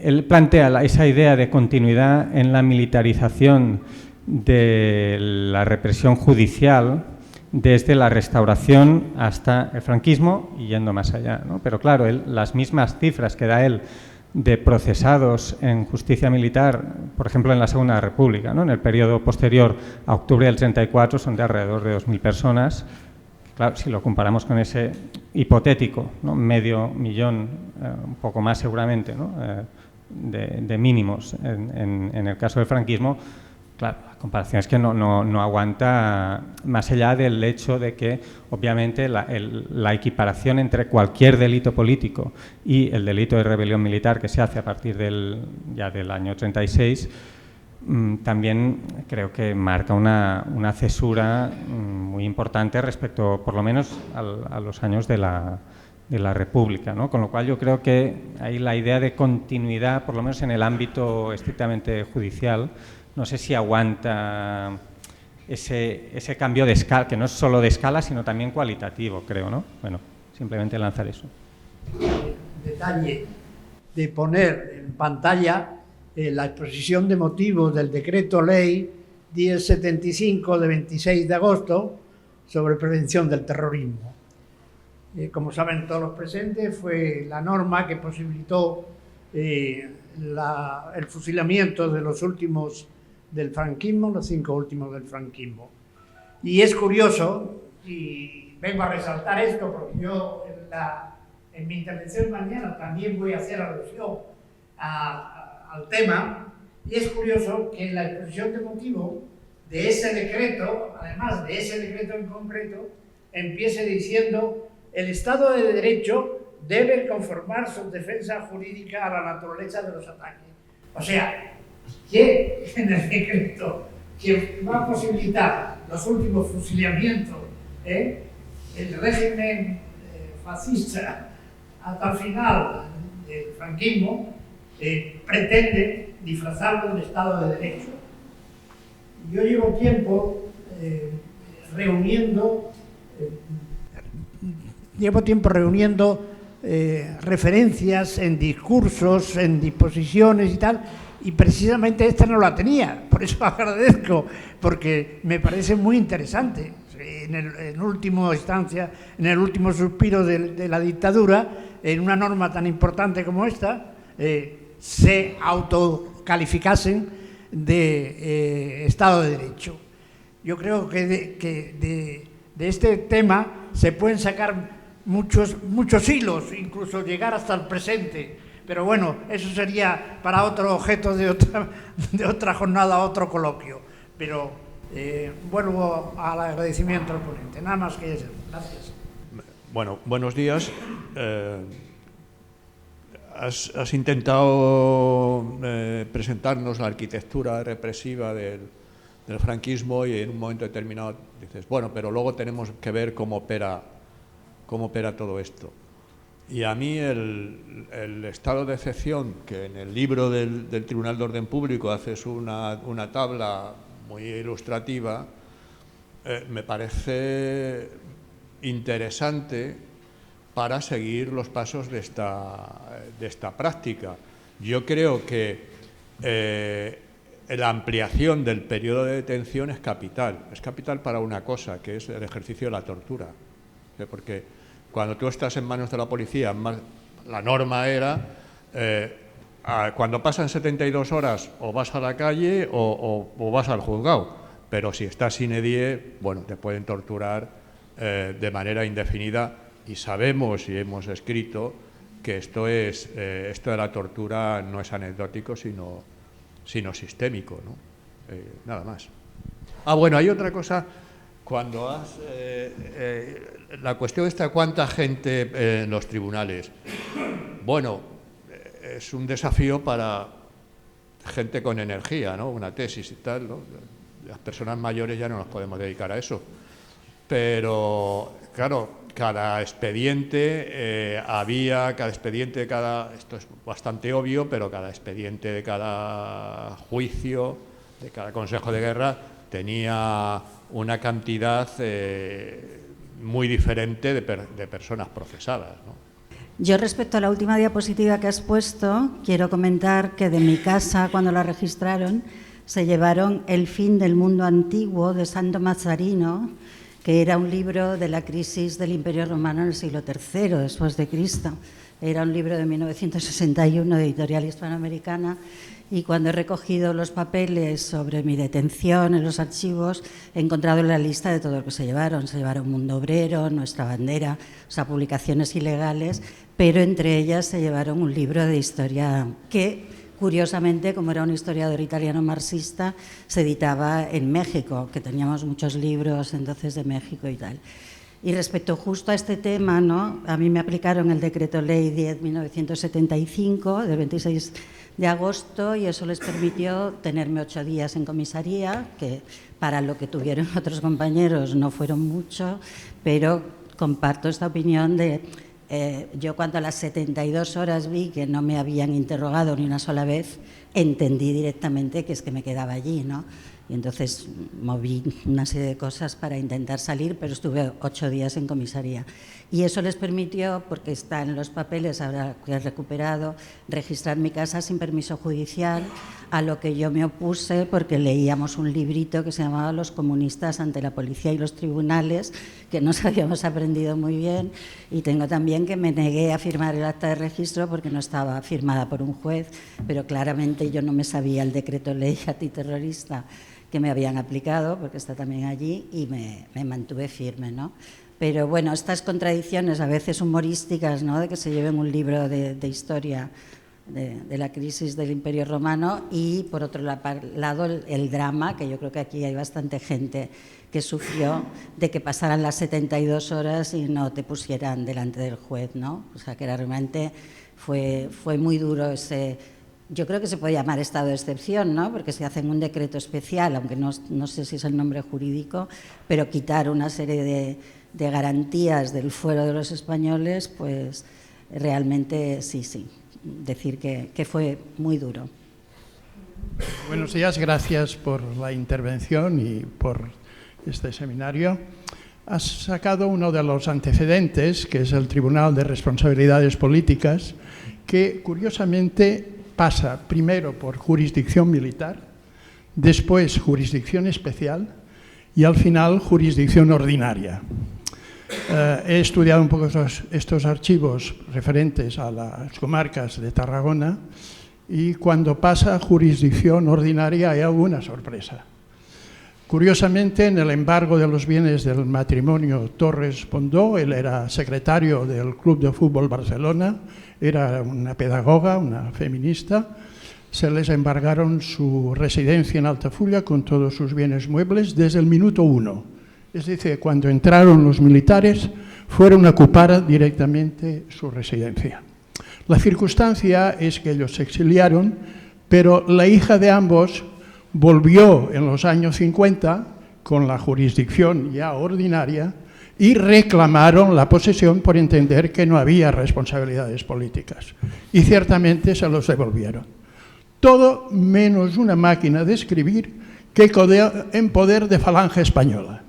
Speaker 3: él plantea esa idea de continuidad en la militarización de la represión judicial desde la Restauración hasta el franquismo y yendo más allá, ¿no? Pero claro, las mismas cifras que da él de procesados en justicia militar, por ejemplo, en la Segunda República, ¿no? En el periodo posterior a octubre del 34 son de alrededor de 2.000 personas. Claro, si lo comparamos con ese hipotético, ¿no? 500.000, un poco más seguramente, ¿no? de mínimos en el caso del franquismo, claro, la comparación es que no aguanta, más allá del hecho de que, obviamente, la equiparación entre cualquier delito político y el delito de rebelión militar que se hace a partir ya del año 36, también creo que marca una cesura muy importante respecto, por lo menos, a los años de la República, ¿no? Con lo cual yo creo que ahí la idea de continuidad, por lo menos en el ámbito estrictamente judicial, no sé si aguanta ese cambio de escala, que no es solo de escala, sino también cualitativo, creo, ¿no? Bueno, simplemente lanzar eso.
Speaker 4: Detalle de poner en pantalla la exposición de motivos del Decreto Ley 1075 de 26 de agosto sobre prevención del terrorismo. Como saben todos los presentes, fue la norma que posibilitó el fusilamiento de los últimos del franquismo, los 5 últimos del franquismo. Y es curioso, y vengo a resaltar esto porque yo en mi intervención mañana también voy a hacer alusión al tema, y es curioso que en la exposición de motivo de ese decreto, además de ese decreto en concreto, empiece diciendo: el Estado de Derecho debe conformar su defensa jurídica a la naturaleza de los ataques. O sea, que en el decreto que va a posibilitar los últimos fusilamientos, el régimen fascista hasta el final del franquismo, pretende disfrazarlo de Estado de Derecho. Yo llevo tiempo reuniendo referencias en discursos, en disposiciones y tal, y precisamente esta no la tenía, por eso agradezco, porque me parece muy interesante. En última instancia, en el último suspiro de la dictadura, en una norma tan importante como esta, se autocalificasen de Estado de Derecho. Yo creo que de este tema se pueden sacar muchos hilos, incluso llegar hasta el presente. Pero bueno, eso sería para otro objeto de otra jornada, otro coloquio. Pero vuelvo al agradecimiento al ponente. Nada más que eso. Gracias.
Speaker 5: Bueno, buenos días. Has intentado presentarnos la arquitectura represiva del franquismo y en un momento determinado dices, bueno, pero luego tenemos que ver cómo opera todo esto. Y a mí el estado de excepción, que en el libro del Tribunal de Orden Público haces una tabla muy ilustrativa, me parece interesante para seguir los pasos de esta práctica. Yo creo que la ampliación del periodo de detención es capital para una cosa, que es el ejercicio de la tortura. Porque cuando tú estás en manos de la policía, la norma era, cuando pasan 72 horas o vas a la calle o vas al juzgado, pero si estás sine die, bueno, te pueden torturar de manera indefinida, y sabemos y hemos escrito que esto de la tortura no es anecdótico, sino sistémico, ¿no? Nada más. Bueno, hay otra cosa. Cuando la cuestión está cuánta gente en los tribunales. Bueno, es un desafío para gente con energía, ¿no? Una tesis y tal, ¿no? Las personas mayores ya no nos podemos dedicar a eso. Pero, claro, cada expediente esto es bastante obvio, pero cada expediente de cada juicio, de cada consejo de guerra, tenía una cantidad muy diferente de personas procesadas, ¿no?
Speaker 6: Yo, respecto a la última diapositiva que has puesto, quiero comentar que de mi casa, cuando la registraron, se llevaron El fin del mundo antiguo de Santo Mazzarino, que era un libro de la crisis del Imperio Romano en el siglo III después de Cristo. Era un libro de 1961 de Editorial Hispanoamericana, y cuando he recogido los papeles sobre mi detención en los archivos, he encontrado la lista de todo lo que se llevaron. Se llevaron Mundo Obrero, Nuestra Bandera, o sea, publicaciones ilegales, pero entre ellas se llevaron un libro de historia que, curiosamente, como era un historiador italiano marxista, se editaba en México, que teníamos muchos libros entonces de México y tal. Y respecto justo a este tema, ¿no?, a mí me aplicaron el Decreto Ley 10/1975, del 26 de agosto, y eso les permitió tenerme 8 días en comisaría, que para lo que tuvieron otros compañeros no fueron mucho, pero comparto esta opinión de... yo, cuando a las 72 horas vi que no me habían interrogado ni una sola vez, entendí directamente que es que me quedaba allí, ¿no? Y entonces moví una serie de cosas para intentar salir, pero estuve 8 días en comisaría. Y eso les permitió, porque está en los papeles, ahora que he recuperado, registrar mi casa sin permiso judicial, a lo que yo me opuse porque leíamos un librito que se llamaba Los comunistas ante la policía y los tribunales, que nos habíamos aprendido muy bien, y tengo también que me negué a firmar el acta de registro porque no estaba firmada por un juez, pero claramente yo no me sabía el decreto ley antiterrorista que me habían aplicado, porque está también allí, y me mantuve firme, ¿no? Pero bueno, estas contradicciones a veces humorísticas, ¿no?, de que se lleven un libro de historia de la crisis del Imperio Romano, y por otro lado el drama, que yo creo que aquí hay bastante gente que sufrió de que pasaran las 72 horas y no te pusieran delante del juez, ¿no? O sea, que realmente fue muy duro ese Yo creo que se puede llamar estado de excepción, ¿no? Porque se hace un decreto especial, aunque no sé si es el nombre jurídico, pero quitar una serie de garantías del fuero de los españoles, pues realmente sí, decir que fue muy duro.
Speaker 4: Buenos días, gracias por la intervención y por este seminario. Has sacado uno de los antecedentes, que es el Tribunal de Responsabilidades Políticas, que curiosamente pasa primero por jurisdicción militar, después jurisdicción especial y al final jurisdicción ordinaria. He estudiado un poco estos archivos referentes a las comarcas de Tarragona y cuando pasa a jurisdicción ordinaria hay alguna sorpresa. Curiosamente, en el embargo de los bienes del matrimonio Torres-Pondó, él era secretario del Club de Fútbol Barcelona, era una pedagoga, una feminista, se les embargaron su residencia en Altafulla con todos sus bienes muebles desde el minuto 1. Es decir, cuando entraron los militares, fueron a ocupar directamente su residencia. La circunstancia es que ellos se exiliaron, pero la hija de ambos volvió en los años 50 con la jurisdicción ya ordinaria y reclamaron la posesión por entender que no había responsabilidades políticas. Y ciertamente se los devolvieron. Todo menos una máquina de escribir que en poder de Falange Española.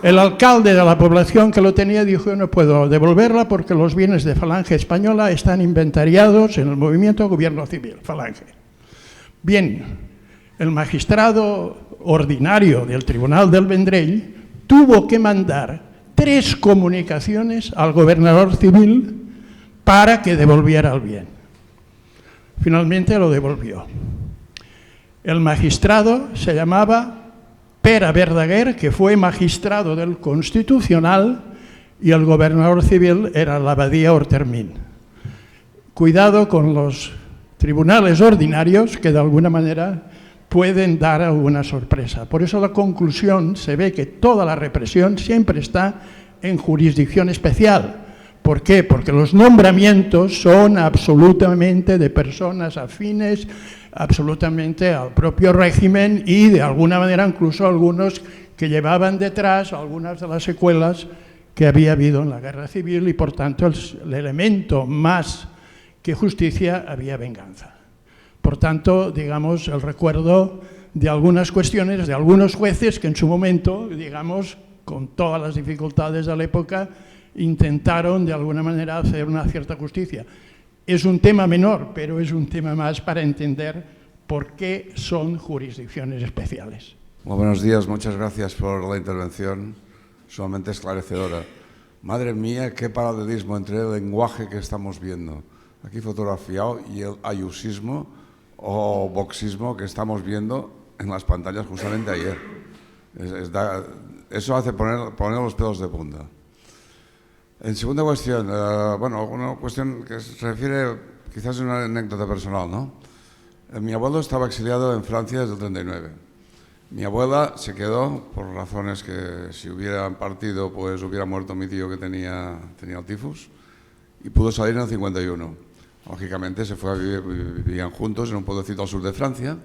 Speaker 4: El alcalde de la población que lo tenía dijo: yo no puedo devolverla porque los bienes de Falange Española están inventariados en el movimiento Gobierno Civil, Falange. Bien. El magistrado ordinario del Tribunal del Vendrell tuvo que mandar 3 comunicaciones al gobernador civil para que devolviera el bien. Finalmente lo devolvió. El magistrado se llamaba Pere Verdaguer, que fue magistrado del Constitucional, y el gobernador civil era la abadía Ortermín. Cuidado con los tribunales ordinarios que de alguna manera pueden dar alguna sorpresa. Por eso la conclusión se ve que toda la represión siempre está en jurisdicción especial. ¿Por qué? Porque los nombramientos son absolutamente de personas afines, absolutamente al propio régimen y de alguna manera incluso algunos que llevaban detrás algunas de las secuelas que había habido en la guerra civil y por tanto el elemento más que justicia había venganza. Por tanto, digamos, el recuerdo de algunas cuestiones, de algunos jueces que en su momento, digamos, con todas las dificultades de la época, intentaron de alguna manera hacer una cierta justicia. Es un tema menor, pero es un tema más para entender por qué son jurisdicciones especiales.
Speaker 7: Muy buenos días, muchas gracias por la intervención, sumamente esclarecedora. Madre mía, qué paralelismo entre el lenguaje que estamos viendo aquí fotografiado y el ayusismo o boxismo que estamos viendo en las pantallas justamente ayer. Eso hace poner los pelos de punta. En segunda cuestión, bueno, una cuestión que se refiere quizás a una anécdota personal, ¿no? Mi abuelo estaba exiliado en Francia desde el 39. Mi abuela se quedó por razones que si hubieran partido pues hubiera muerto mi tío que tenía el tifus y pudo salir en el 51. Lógicamente se fue a vivir, vivían juntos en un pueblecito al sur de Francia.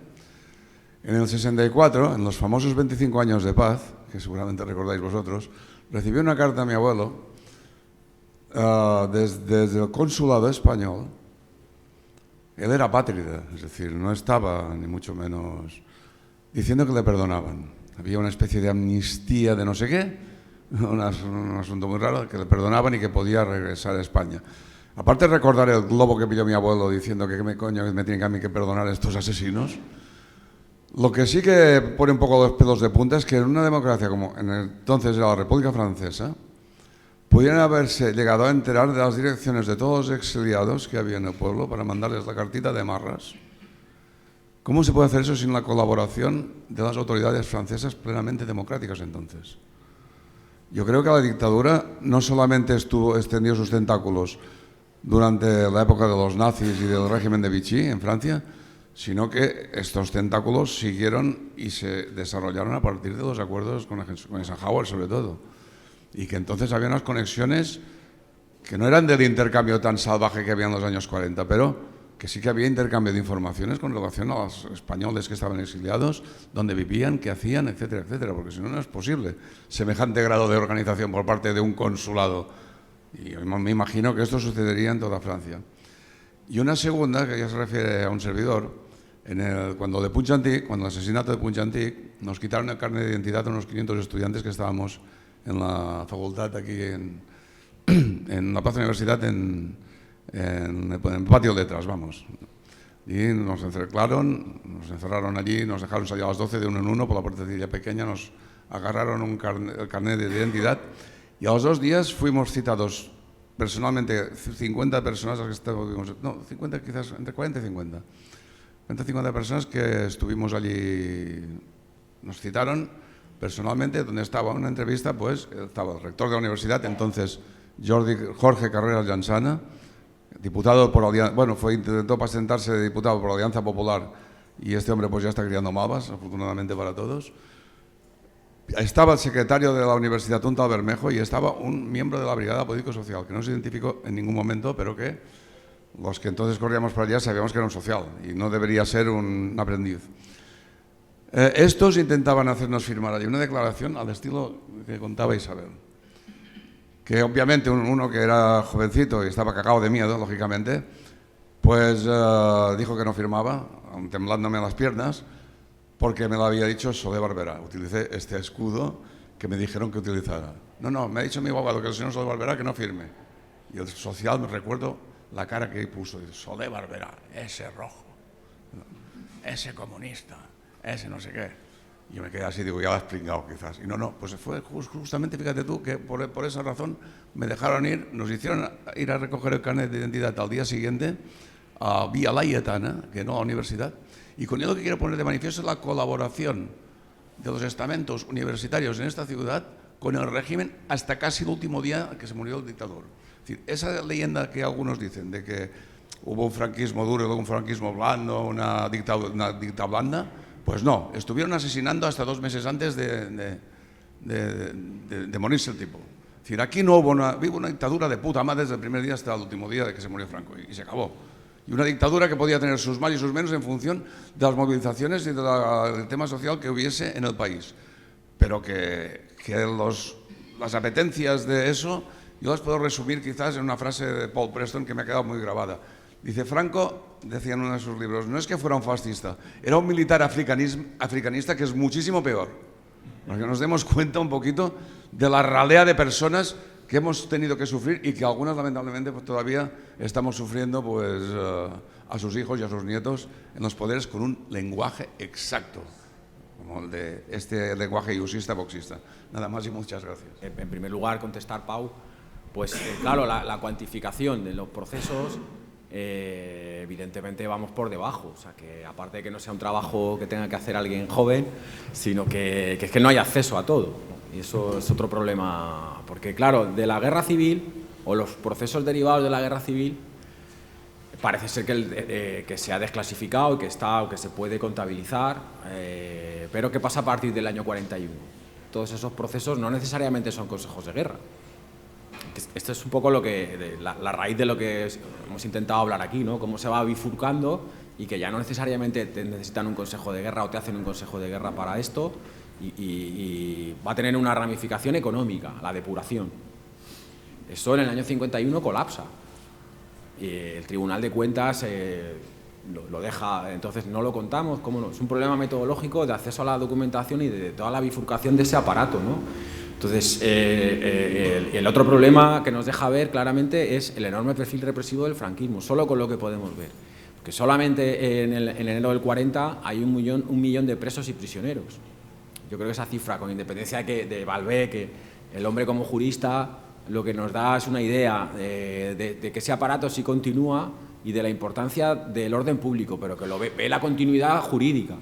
Speaker 7: En el 64, en los famosos 25 años de paz, que seguramente recordáis vosotros, recibió una carta a mi abuelo desde el consulado español. Él era apátrida, es decir, no estaba ni mucho menos diciendo que le perdonaban. Había una especie de amnistía de no sé qué, un asunto muy raro, que le perdonaban y que podía regresar a España. Aparte de recordar el globo que pilló mi abuelo diciendo que qué coño me tienen a mí que perdonar a estos asesinos, lo que sí que pone un poco los pelos de punta es que en una democracia como entonces era la República Francesa, pudieran haberse llegado a enterar de las direcciones de todos los exiliados que había en el pueblo para mandarles la cartita de marras. ¿Cómo se puede hacer eso sin la colaboración de las autoridades francesas plenamente democráticas entonces? Yo creo que la dictadura no solamente extendió sus tentáculos durante la época de los nazis y del régimen de Vichy en Francia, sino que estos tentáculos siguieron y se desarrollaron a partir de los acuerdos con Eisenhower sobre todo, y que entonces había unas conexiones que no eran del intercambio tan salvaje que había en los años 40, pero que sí que había intercambio de informaciones con relación a los españoles que estaban exiliados, dónde vivían, qué hacían, etcétera, etcétera, porque si no, no es posible semejante grado de organización por parte de un consulado. Y me imagino que esto sucedería en toda Francia. Y una segunda, que ya se refiere a un servidor, cuando el asesinato de Puig-Antich, nos quitaron el carnet de identidad a unos 500 estudiantes que estábamos en la facultad aquí en la Plaza Universidad, en el patio de detrás, vamos. Y nos encerraron allí, nos dejaron salir a las 12 de uno en uno por la puertecilla pequeña, nos agarraron el carnet de identidad y a los 2 días fuimos citados personalmente 50 personas, no, 50 quizás, entre 40 y 50. 50 personas que estuvimos allí, nos citaron personalmente, donde estaba una entrevista, pues estaba el rector de la universidad, entonces Jorge Carreras Llansana, diputado por Alianza, bueno, intentó presentarse de diputado por la Alianza Popular y este hombre pues ya está criando malvas, afortunadamente para todos. Estaba el secretario de la Universidad, un tal Bermejo, y estaba un miembro de la Brigada Político-Social, que no se identificó en ningún momento, pero que los que entonces corríamos por allá sabíamos que era un social y no debería ser un aprendiz. Estos intentaban hacernos firmar allí una declaración al estilo que contaba Isabel, que obviamente uno que era jovencito y estaba cagado de miedo, lógicamente, pues dijo que no firmaba, temblándome las piernas, porque me lo había dicho Soler Barberá. Utilicé este escudo que me dijeron que utilizara. No, me ha dicho mi abogado que el señor Soler Barberá que no firme. Y el social, me recuerdo la cara que puso, Soler Barberá, ese rojo, ese comunista, ese no sé qué. Y yo me quedé así, digo, ya lo has pringado quizás. Y no, pues fue justamente, fíjate tú, que por esa razón me dejaron ir, nos hicieron ir a recoger el carnet de identidad al día siguiente a Vía Laietana, que no a la universidad. Y con ello lo que quiero poner de manifiesto es la colaboración de los estamentos universitarios en esta ciudad con el régimen hasta casi el último día que se murió el dictador. Es decir, esa leyenda que algunos dicen de que hubo un franquismo duro y luego un franquismo blando, una dictadura blanda, pues no, estuvieron asesinando hasta 2 meses antes de morirse el tipo. Es decir, aquí no hubo una dictadura de puta madre desde el primer día hasta el último día de que se murió Franco y se acabó. Y una dictadura que podía tener sus más y sus menos en función de las movilizaciones y del tema social que hubiese en el país. Pero que las apetencias de eso, yo las puedo resumir quizás en una frase de Paul Preston que me ha quedado muy grabada. Dice, Franco, decía en uno de sus libros, no es que fuera un fascista, era un militar africanista que es muchísimo peor. Para que nos demos cuenta un poquito de la ralea de personas que hemos tenido que sufrir y que algunas lamentablemente pues, todavía estamos sufriendo pues, a sus hijos y a sus nietos en los poderes con un lenguaje exacto, como el de este lenguaje iusista boxista. Nada más y muchas gracias.
Speaker 2: En primer lugar, contestar, Pau, pues claro, la cuantificación de los procesos, evidentemente vamos por debajo, o sea que aparte de que no sea un trabajo que tenga que hacer alguien joven, sino que es que no hay acceso a todo, ¿no? Y eso es otro problema, porque claro, de la guerra civil o los procesos derivados de la guerra civil parece ser que se ha desclasificado y que está o que se puede contabilizar, pero ¿qué pasa a partir del año 41? Todos esos procesos no necesariamente son consejos de guerra. Esto es un poco la raíz de lo que hemos intentado hablar aquí, ¿no? Cómo se va bifurcando y que ya no necesariamente te necesitan un consejo de guerra o te hacen un consejo de guerra para esto y va a tener una ramificación económica, la depuración. Eso en el año 51 colapsa. Y el Tribunal de Cuentas lo deja, entonces no lo contamos, ¿cómo no? Es un problema metodológico de acceso a la documentación y de toda la bifurcación de ese aparato, ¿no? Entonces, el otro problema que nos deja ver claramente es el enorme perfil represivo del franquismo, solo con lo que podemos ver. Porque solamente en enero del 40 hay un millón de presos y prisioneros. Yo creo que esa cifra, con independencia de Valvé, que el hombre como jurista lo que nos da es una idea de que ese aparato sí continúa y de la importancia del orden público, pero que lo ve la continuidad jurídica.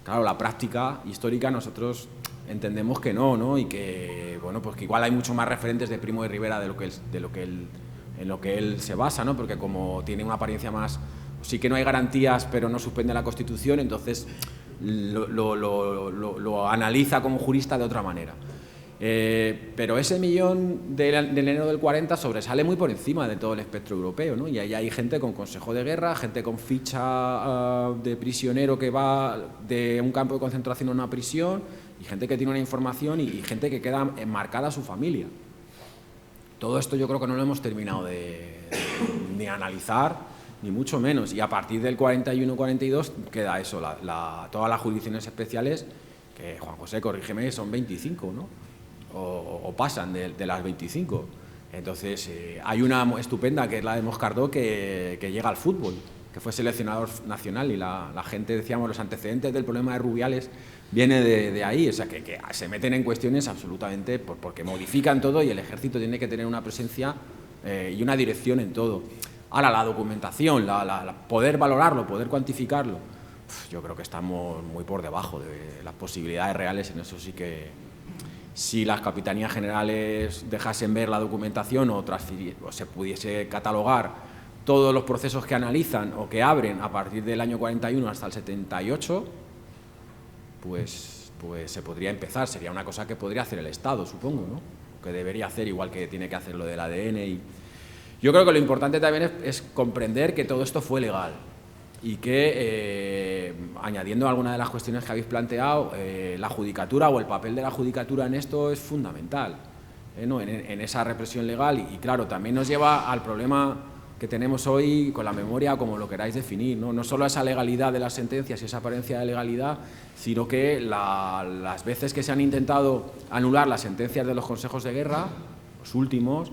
Speaker 2: Claro, la práctica histórica nosotros entendemos que no, y que bueno, pues que igual hay mucho más referentes de Primo de Rivera en lo que él se basa, ¿no? Porque como tiene una apariencia más, sí que no hay garantías, pero no suspende la Constitución, entonces lo analiza como jurista de otra manera. Pero ese millón del enero del 40 sobresale muy por encima de todo el espectro europeo, ¿no? Y ahí hay gente con consejo de guerra, gente con ficha de prisionero que va de un campo de concentración a una prisión, y gente que tiene una información y gente que queda enmarcada a su familia. Todo esto yo creo que no lo hemos terminado de analizar, ni mucho menos. Y a partir del 41-42 queda eso, todas las jurisdicciones especiales, que Juan José, corrígeme, son 25, ¿no? O pasan de las 25. Entonces, hay una estupenda, que es la de Moscardó, que llega al fútbol, que fue seleccionador nacional, y la gente, decíamos, los antecedentes del problema de Rubiales viene de ahí, o sea, que se meten en cuestiones absolutamente, porque modifican todo, y el ejército tiene que tener una presencia y una dirección en todo. Ahora, la documentación, poder valorarlo, poder cuantificarlo, yo creo que estamos muy por debajo de las posibilidades reales. En eso sí que, si las capitanías generales dejasen ver la documentación o se pudiese catalogar todos los procesos que analizan o que abren a partir del año 41 hasta el 78, pues se podría empezar. Sería una cosa que podría hacer el Estado, supongo, ¿no? Que debería hacer, igual que tiene que hacer lo del ADN. Y yo creo que lo importante también es comprender que todo esto fue legal, y que, añadiendo algunas de las cuestiones que habéis planteado, la judicatura o el papel de la judicatura en esto es fundamental, ¿no? en esa represión legal. Y claro, también nos lleva al problema que tenemos hoy con la memoria, como lo queráis definir, ¿no? No solo esa legalidad de las sentencias y esa apariencia de legalidad, sino que las veces que se han intentado anular las sentencias de los consejos de guerra, los últimos,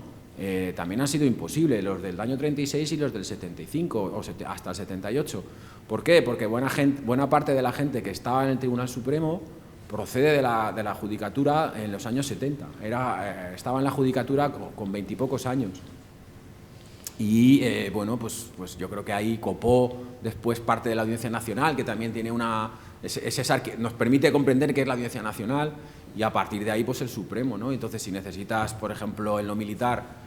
Speaker 2: también han sido imposibles, los del año 36 y los del 75 o hasta el 78. ¿Por qué? Porque buena parte de la gente que estaba en el Tribunal Supremo procede de la judicatura en los años 70. Estaba en la judicatura con 20 y pocos años. Y bueno, pues yo creo que ahí copó después parte de la Audiencia Nacional, que también tiene nos permite comprender qué es la Audiencia Nacional, y a partir de ahí pues el Supremo, ¿no? Entonces, si necesitas, por ejemplo, en lo militar,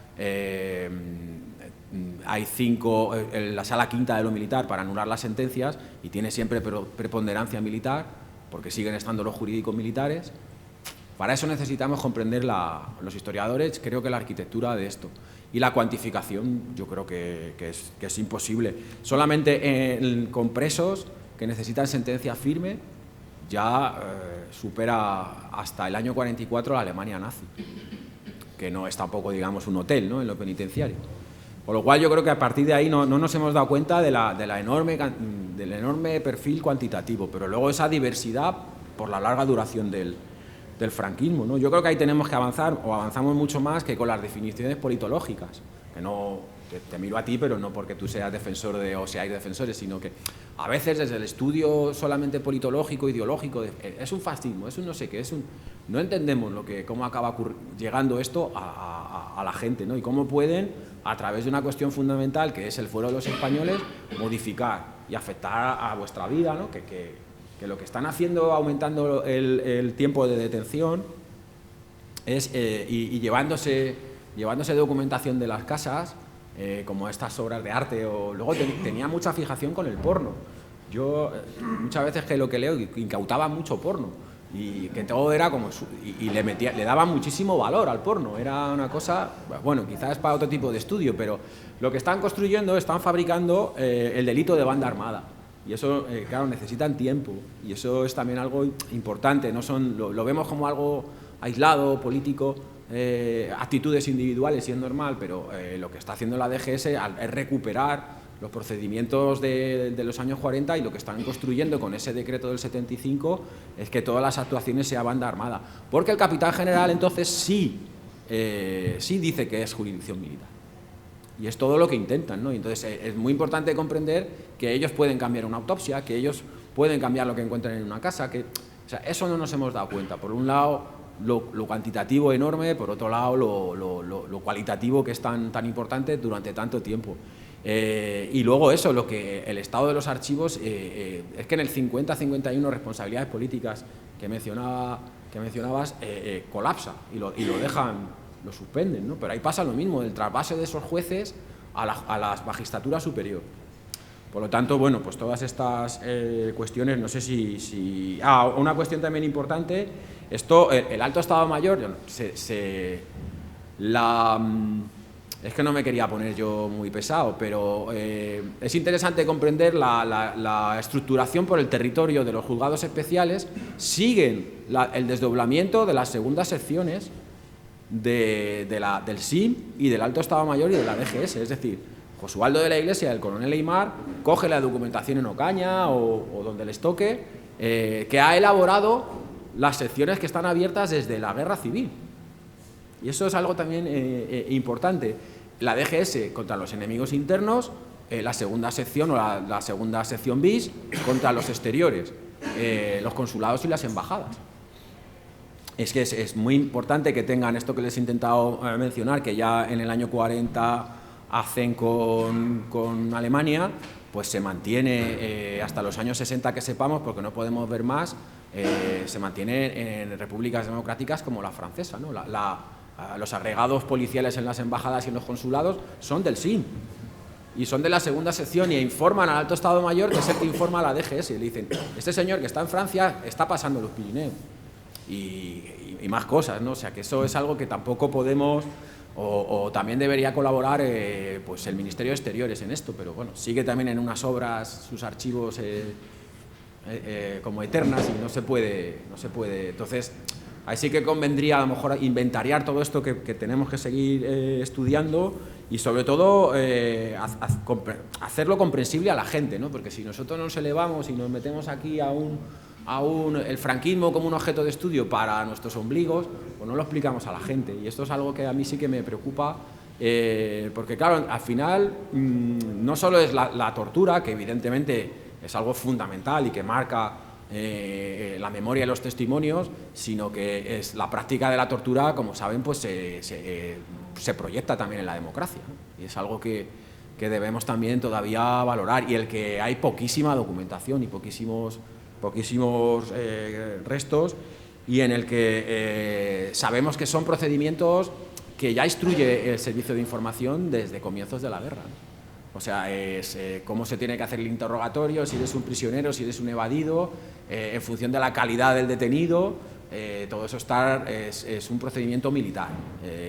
Speaker 2: hay 5, la sala quinta de lo militar para anular las sentencias, y tiene siempre preponderancia militar, porque siguen estando los jurídicos militares. Para eso necesitamos comprender, los historiadores, creo que la arquitectura de esto. Y la cuantificación yo creo que es imposible. Solamente con presos que necesitan sentencia firme ya supera hasta el año 44 la Alemania nazi, que no es tampoco, digamos, un hotel, ¿no?, en lo penitenciario. Con lo cual yo creo que a partir de ahí no nos hemos dado cuenta del enorme perfil cuantitativo, pero luego esa diversidad por la larga duración del franquismo, ¿no? Yo creo que ahí tenemos que avanzar, o avanzamos mucho más que con las definiciones politológicas, que no te miro a ti, pero no porque tú seas defensor o seáis defensores, sino que a veces desde el estudio solamente politológico, ideológico, es un fascismo, es un no sé qué, no entendemos cómo acaba llegando esto a la gente, ¿no? Y cómo pueden, a través de una cuestión fundamental, que es el fuero de los españoles, modificar y afectar a vuestra vida, ¿no? Que lo que están haciendo, aumentando el tiempo de detención, y llevándose documentación de las casas, como estas obras de arte, o luego tenía mucha fijación con el porno. Yo muchas veces que lo que leo, incautaba mucho porno, y que todo era como y le daba muchísimo valor al porno. Era una cosa, bueno, quizás es para otro tipo de estudio, pero lo que están construyendo, están fabricando el delito de banda armada. Y eso, claro, necesitan tiempo, y eso es también algo importante. Lo vemos como algo aislado, político, actitudes individuales, y es normal, pero lo que está haciendo la DGS es recuperar los procedimientos de los años 40, y lo que están construyendo con ese decreto del 75 es que todas las actuaciones sean banda armada. Porque el capitán general entonces sí dice que es jurisdicción militar. Y es todo lo que intentan, ¿no? Entonces es muy importante comprender que ellos pueden cambiar una autopsia, que ellos pueden cambiar lo que encuentran en una casa, o sea, eso no nos hemos dado cuenta. Por un lado, lo cuantitativo enorme, por otro lado, lo cualitativo, que es tan importante durante tanto tiempo. Y luego eso, lo que el estado de los archivos, es que en el 50-51 responsabilidades políticas que mencionabas, colapsa y lo dejan, lo suspenden, ¿no? Pero ahí pasa lo mismo, el trasvase de esos jueces a la magistratura superior. Por lo tanto, bueno, pues todas estas cuestiones, no sé si... una cuestión también importante Esto, el Alto Estado Mayor, es que no me quería poner yo muy pesado, pero es interesante comprender la estructuración por el territorio de los juzgados especiales. Siguen el desdoblamiento de las segundas secciones del SIM y del Alto Estado Mayor y de la DGS. Es decir, Josualdo de la Iglesia, el coronel Aymar, coge la documentación en Ocaña o donde les toque, que ha elaborado las secciones que están abiertas desde la Guerra Civil. Y eso es algo también importante. La DGS contra los enemigos internos, la segunda sección o la segunda sección bis contra los exteriores, los consulados y las embajadas. Es que es muy importante que tengan esto que les he intentado mencionar, que ya en el año 40 hacen con Alemania, pues se mantiene hasta los años 60 que sepamos, porque no podemos ver más, se mantiene en repúblicas democráticas como la francesa, ¿no? Los agregados policiales en las embajadas y en los consulados son del SIM y son de la segunda sección y informan al Alto Estado Mayor, que es el que informa a la DGS. Y le dicen, este señor que está en Francia está pasando los Pirineos y más cosas, ¿no? O sea, que eso es algo que tampoco podemos o también debería colaborar pues el Ministerio de Exteriores en esto, pero bueno, sigue también en unas obras sus archivos como eternas y no se puede. Entonces, ahí sí que convendría a lo mejor inventariar todo esto que tenemos que seguir estudiando y sobre todo hacerlo comprensible a la gente, ¿no? Porque si nosotros nos elevamos y nos metemos aquí a el franquismo como un objeto de estudio para nuestros ombligos, pues no lo explicamos a la gente. Y esto es algo que a mí sí que me preocupa, porque claro, al final no solo es la tortura, que evidentemente es algo fundamental y que marca la memoria de los testimonios, sino que es la práctica de la tortura, como saben, pues se proyecta también en la democracia, ¿no? Y es algo que debemos también todavía valorar, y el que hay poquísima documentación y poquísimos restos, y en el que sabemos que son procedimientos que ya instruye el Servicio de Información desde comienzos de la guerra, ¿no? O sea, es cómo se tiene que hacer el interrogatorio, si eres un prisionero, si eres un evadido, en función de la calidad del detenido, todo eso es un procedimiento militar,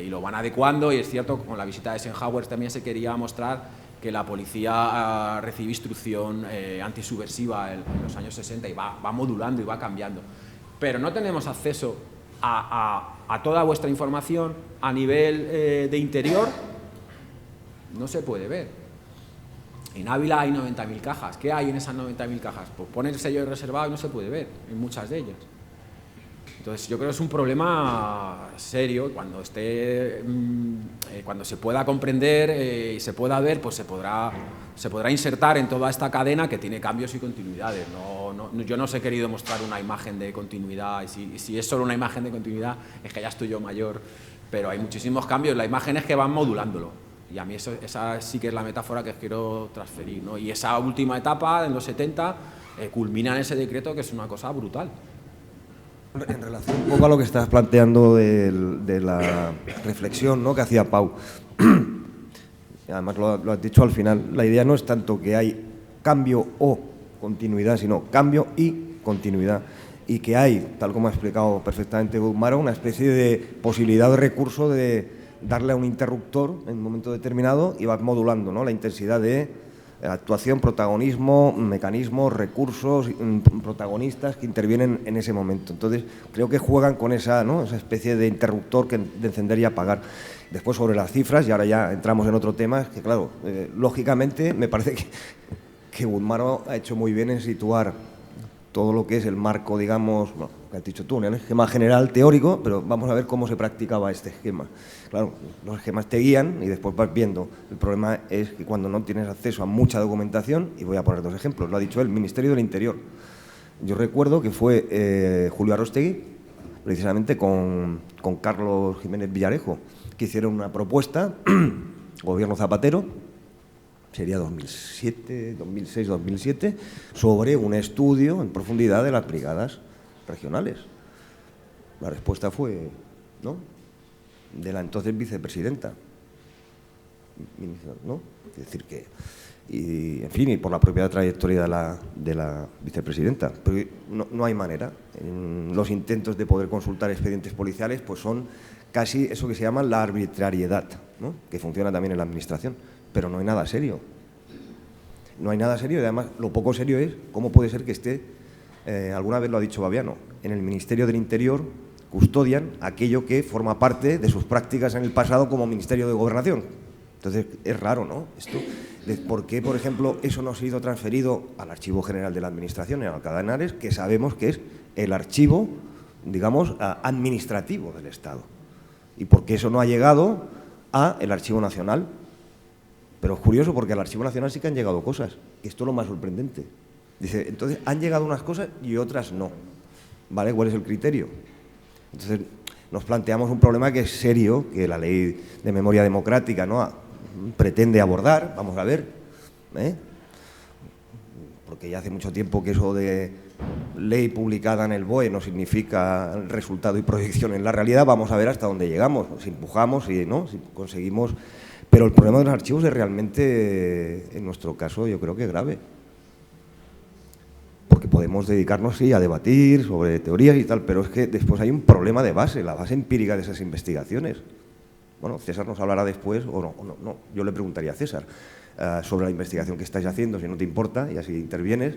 Speaker 2: y lo van adecuando, y es cierto, con la visita de Eisenhower también se quería mostrar que la policía recibe instrucción antisubversiva en los años 60 y va modulando y va cambiando. Pero no tenemos acceso a toda vuestra información a nivel de interior, no se puede ver. En Ávila hay 90.000 cajas. ¿Qué hay en esas 90.000 cajas? Pues pone el sello de reservado y no se puede ver en muchas de ellas. Entonces yo creo que es un problema serio. Cuando se pueda comprender y se pueda ver, pues se podrá insertar en toda esta cadena que tiene cambios y continuidades. Yo no os he querido mostrar una imagen de continuidad, y si es solo una imagen de continuidad es que ya estoy yo mayor, pero hay muchísimos cambios. La imagen es que van modulándolo. Y a mí esa sí que es la metáfora que os quiero transferir, ¿no? Y esa última etapa, en los 70, culmina en ese decreto, que es una cosa brutal.
Speaker 1: En relación un poco a lo que estás planteando de la reflexión, ¿no?, que hacía Pau. Además lo has dicho al final, la idea no es tanto que hay cambio o continuidad, sino cambio y continuidad. Y que hay, tal como ha explicado perfectamente Guzmán, una especie de posibilidad de recurso de darle a un interruptor en un momento determinado y va modulando, ¿no?, la intensidad de actuación, protagonismo, mecanismos, recursos, protagonistas que intervienen en ese momento. Entonces, creo que juegan con esa especie de interruptor de encender y apagar. Después, sobre las cifras, y ahora ya entramos en otro tema, es que, claro, lógicamente, me parece que Guzmán ha hecho muy bien en situar todo lo que es el marco, digamos, bueno, que has dicho tú, el esquema general teórico, pero vamos a ver cómo se practicaba este esquema. Claro, los esquemas te guían y después vas viendo. El problema es que cuando no tienes acceso a mucha documentación, y voy a poner dos ejemplos, lo ha dicho el Ministerio del Interior. Yo recuerdo que fue Julio Arostegui, precisamente con Carlos Jiménez Villarejo, que hicieron una propuesta, gobierno Zapatero, sería 2007, 2006, 2007, sobre un estudio en profundidad de las brigadas regionales. La respuesta fue no, de la entonces vicepresidenta, ¿no? Es decir, que y, en fin, y por la propia trayectoria de la vicepresidenta. Pero no hay manera. Los intentos de poder consultar expedientes policiales pues son casi eso que se llama la arbitrariedad, ¿no? Que funciona también en la Administración, pero no hay nada serio. No hay nada serio y además lo poco serio es cómo puede ser que esté, alguna vez lo ha dicho Babiano, en el Ministerio del Interior custodian aquello que forma parte de sus prácticas en el pasado como Ministerio de Gobernación. Entonces es raro, ¿no? Esto, ¿por qué, por ejemplo, eso no ha sido transferido al Archivo General de la Administración, en Alcalá de Henares, que sabemos que es el archivo, digamos, administrativo del Estado? ¿Y por qué eso no ha llegado al Archivo Nacional? Pero es curioso porque al Archivo Nacional sí que han llegado cosas, que esto es lo más sorprendente. Dice, entonces han llegado unas cosas y otras no. ¿Vale? ¿Cuál es el criterio? Entonces nos planteamos un problema que es serio, que la Ley de Memoria Democrática, ¿no?, pretende abordar. Vamos a ver, porque ya hace mucho tiempo que eso de ley publicada en el BOE no significa resultado y proyección en la realidad. Vamos a ver hasta dónde llegamos, si empujamos, si conseguimos. Pero el problema de los archivos es realmente, en nuestro caso, yo creo que grave. Porque podemos dedicarnos, sí, a debatir sobre teorías y tal, pero es que después hay un problema de base, la base empírica de esas investigaciones. Bueno, César nos hablará después, o no, yo le preguntaría a César sobre la investigación que estáis haciendo, si no te importa, y así intervienes,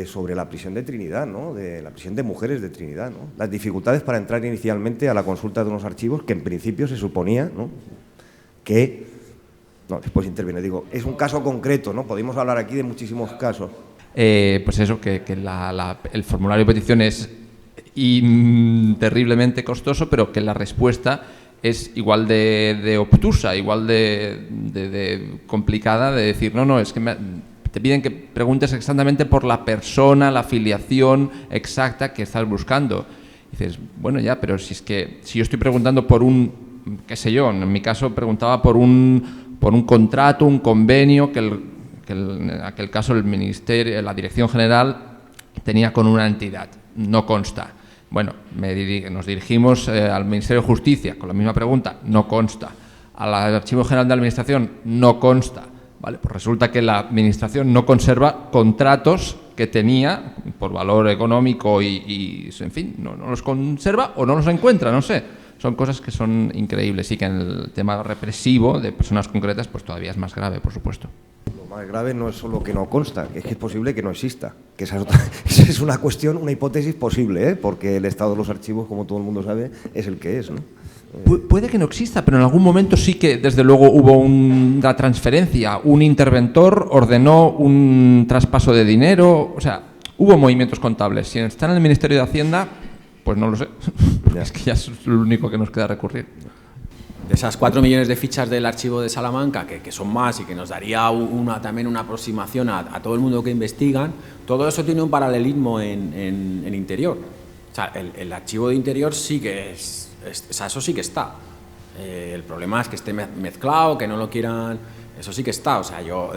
Speaker 1: sobre la prisión de Trinidad, ¿no?, de la prisión de mujeres de Trinidad, ¿no?, las dificultades para entrar inicialmente a la consulta de unos archivos que en principio se suponía, ¿no?, que... No, después interviene, digo, es un caso concreto, ¿no? Podemos hablar aquí de muchísimos casos.
Speaker 8: Pues eso, que el formulario de petición es terriblemente costoso, pero que la respuesta es igual de obtusa, igual de complicada, de decir, no, es que te piden que preguntes exactamente por la persona, la afiliación exacta que estás buscando. Y dices, bueno, ya, pero si yo estoy preguntando por qué sé yo, en mi caso preguntaba por un contrato, un convenio que en aquel caso el Ministerio, la Dirección General tenía con una entidad, no consta. Bueno, nos dirigimos al Ministerio de Justicia con la misma pregunta, no consta. Al Archivo General de Administración, no consta. Vale, pues resulta que la Administración no conserva contratos que tenía por valor económico y en fin, no los conserva o no los encuentra, no sé. Son cosas que son increíbles y que en el tema represivo de personas concretas pues todavía es más grave, por supuesto.
Speaker 1: Lo más grave no es solo que no consta, es que es posible que no exista, que esa es una cuestión, una hipótesis posible, porque el estado de los archivos, como todo el mundo sabe, es el que es, ¿no?
Speaker 8: Puede que no exista, pero en algún momento sí que desde luego hubo una transferencia, un interventor ordenó un traspaso de dinero, o sea, hubo movimientos contables. Si están en el Ministerio de Hacienda, pues no lo sé, es que ya es lo único que nos queda recurrir.
Speaker 2: De esas 4 millones de fichas del archivo de Salamanca, que son más y que nos daría también una aproximación a todo el mundo que investigan, todo eso tiene un paralelismo en interior. O sea, el archivo de interior sí que eso sí que está. El problema es que esté mezclado, que no lo quieran, eso sí que está. O sea, yo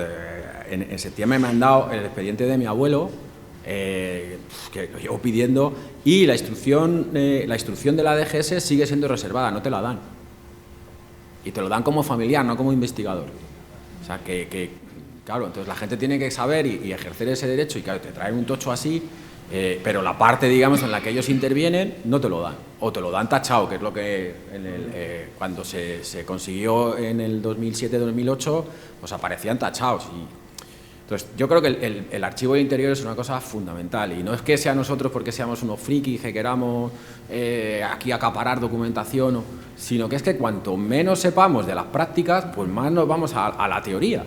Speaker 2: en septiembre me han dado el expediente de mi abuelo, que lo llevo pidiendo, y la instrucción de la DGS sigue siendo reservada, no te la dan. Y te lo dan como familiar, no como investigador. O sea, claro, entonces la gente tiene que saber y ejercer ese derecho, y claro, te traen un tocho así, pero la parte, digamos, en la que ellos intervienen, no te lo dan. O te lo dan tachado, que es lo que cuando se consiguió en el 2007-2008, pues aparecían tachados. Entonces, yo creo que el archivo de interior es una cosa fundamental, y no es que sea nosotros porque seamos unos frikis que queramos aquí acaparar documentación, sino que es que cuanto menos sepamos de las prácticas, pues más nos vamos a la teoría.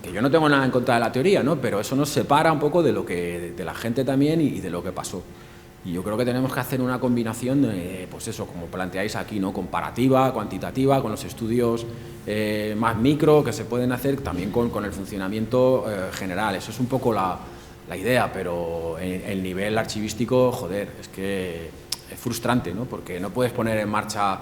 Speaker 2: Que yo no tengo nada en contra de la teoría, ¿no?, pero eso nos separa un poco de la gente también y de lo que pasó. Y yo creo que tenemos que hacer una combinación, pues eso, como planteáis aquí, ¿no?, comparativa, cuantitativa, con los estudios más micro que se pueden hacer, también con el funcionamiento general. Eso es un poco la idea, pero el nivel archivístico, joder, es que es frustrante, ¿no?, porque no puedes poner en marcha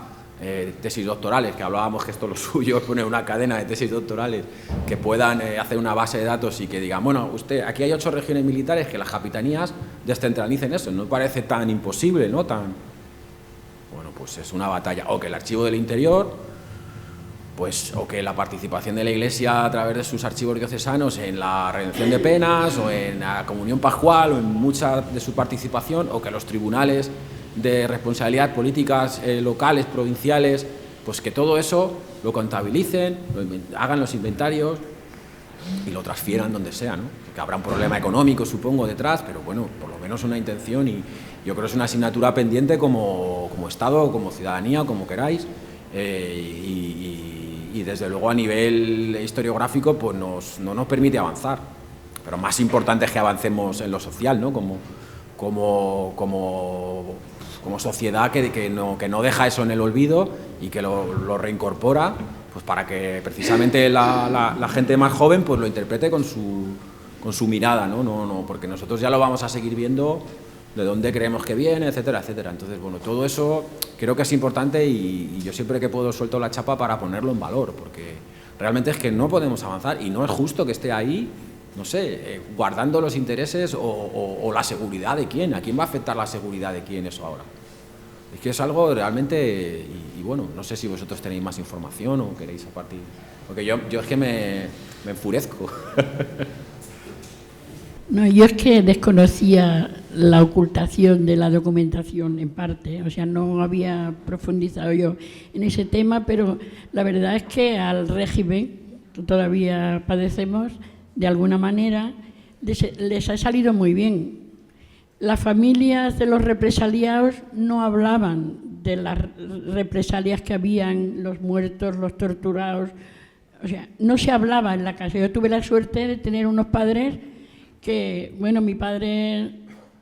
Speaker 2: tesis doctorales, que hablábamos que esto lo suyo es poner una cadena de tesis doctorales que puedan hacer una base de datos y que digan, bueno, aquí hay 8 regiones militares, que las capitanías descentralicen eso. No parece tan imposible, ¿no? Bueno, pues es una batalla. O que el archivo del interior pues, o que la participación de la Iglesia a través de sus archivos diocesanos en la redención de penas o en la comunión pascual o en mucha de su participación, o que los tribunales de responsabilidad políticas locales, provinciales, pues que todo eso lo contabilicen, hagan los inventarios y lo transfieran donde sea, ¿no? Que habrá un problema económico, supongo, detrás, pero bueno, por lo menos una intención, y yo creo que es una asignatura pendiente como Estado, como ciudadanía, como queráis, y desde luego a nivel historiográfico pues no nos permite avanzar, pero más importante es que avancemos en lo social, ¿no? Como sociedad que no deja eso en el olvido y que lo reincorpora, pues para que precisamente la gente más joven pues lo interprete con su mirada, ¿no? Porque nosotros ya lo vamos a seguir viendo de dónde creemos que viene, etcétera, etcétera. Entonces, bueno, todo eso creo que es importante y yo siempre que puedo suelto la chapa para ponerlo en valor, porque realmente es que no podemos avanzar y no es justo que esté ahí, no sé, guardando los intereses o la seguridad de quién. ¿A quién va a afectar la seguridad de quién eso ahora? Es que es algo realmente, y bueno, no sé si vosotros tenéis más información o queréis a partir, porque yo es que me enfurezco.
Speaker 9: No, yo es que desconocía la ocultación de la documentación en parte, o sea, no había profundizado yo en ese tema, pero la verdad es que al régimen, que todavía padecemos, de alguna manera, les ha salido muy bien. Las familias de los represaliados no hablaban de las represalias que habían, los muertos, los torturados, o sea, no se hablaba en la casa. Yo tuve la suerte de tener unos padres que, bueno, mi padre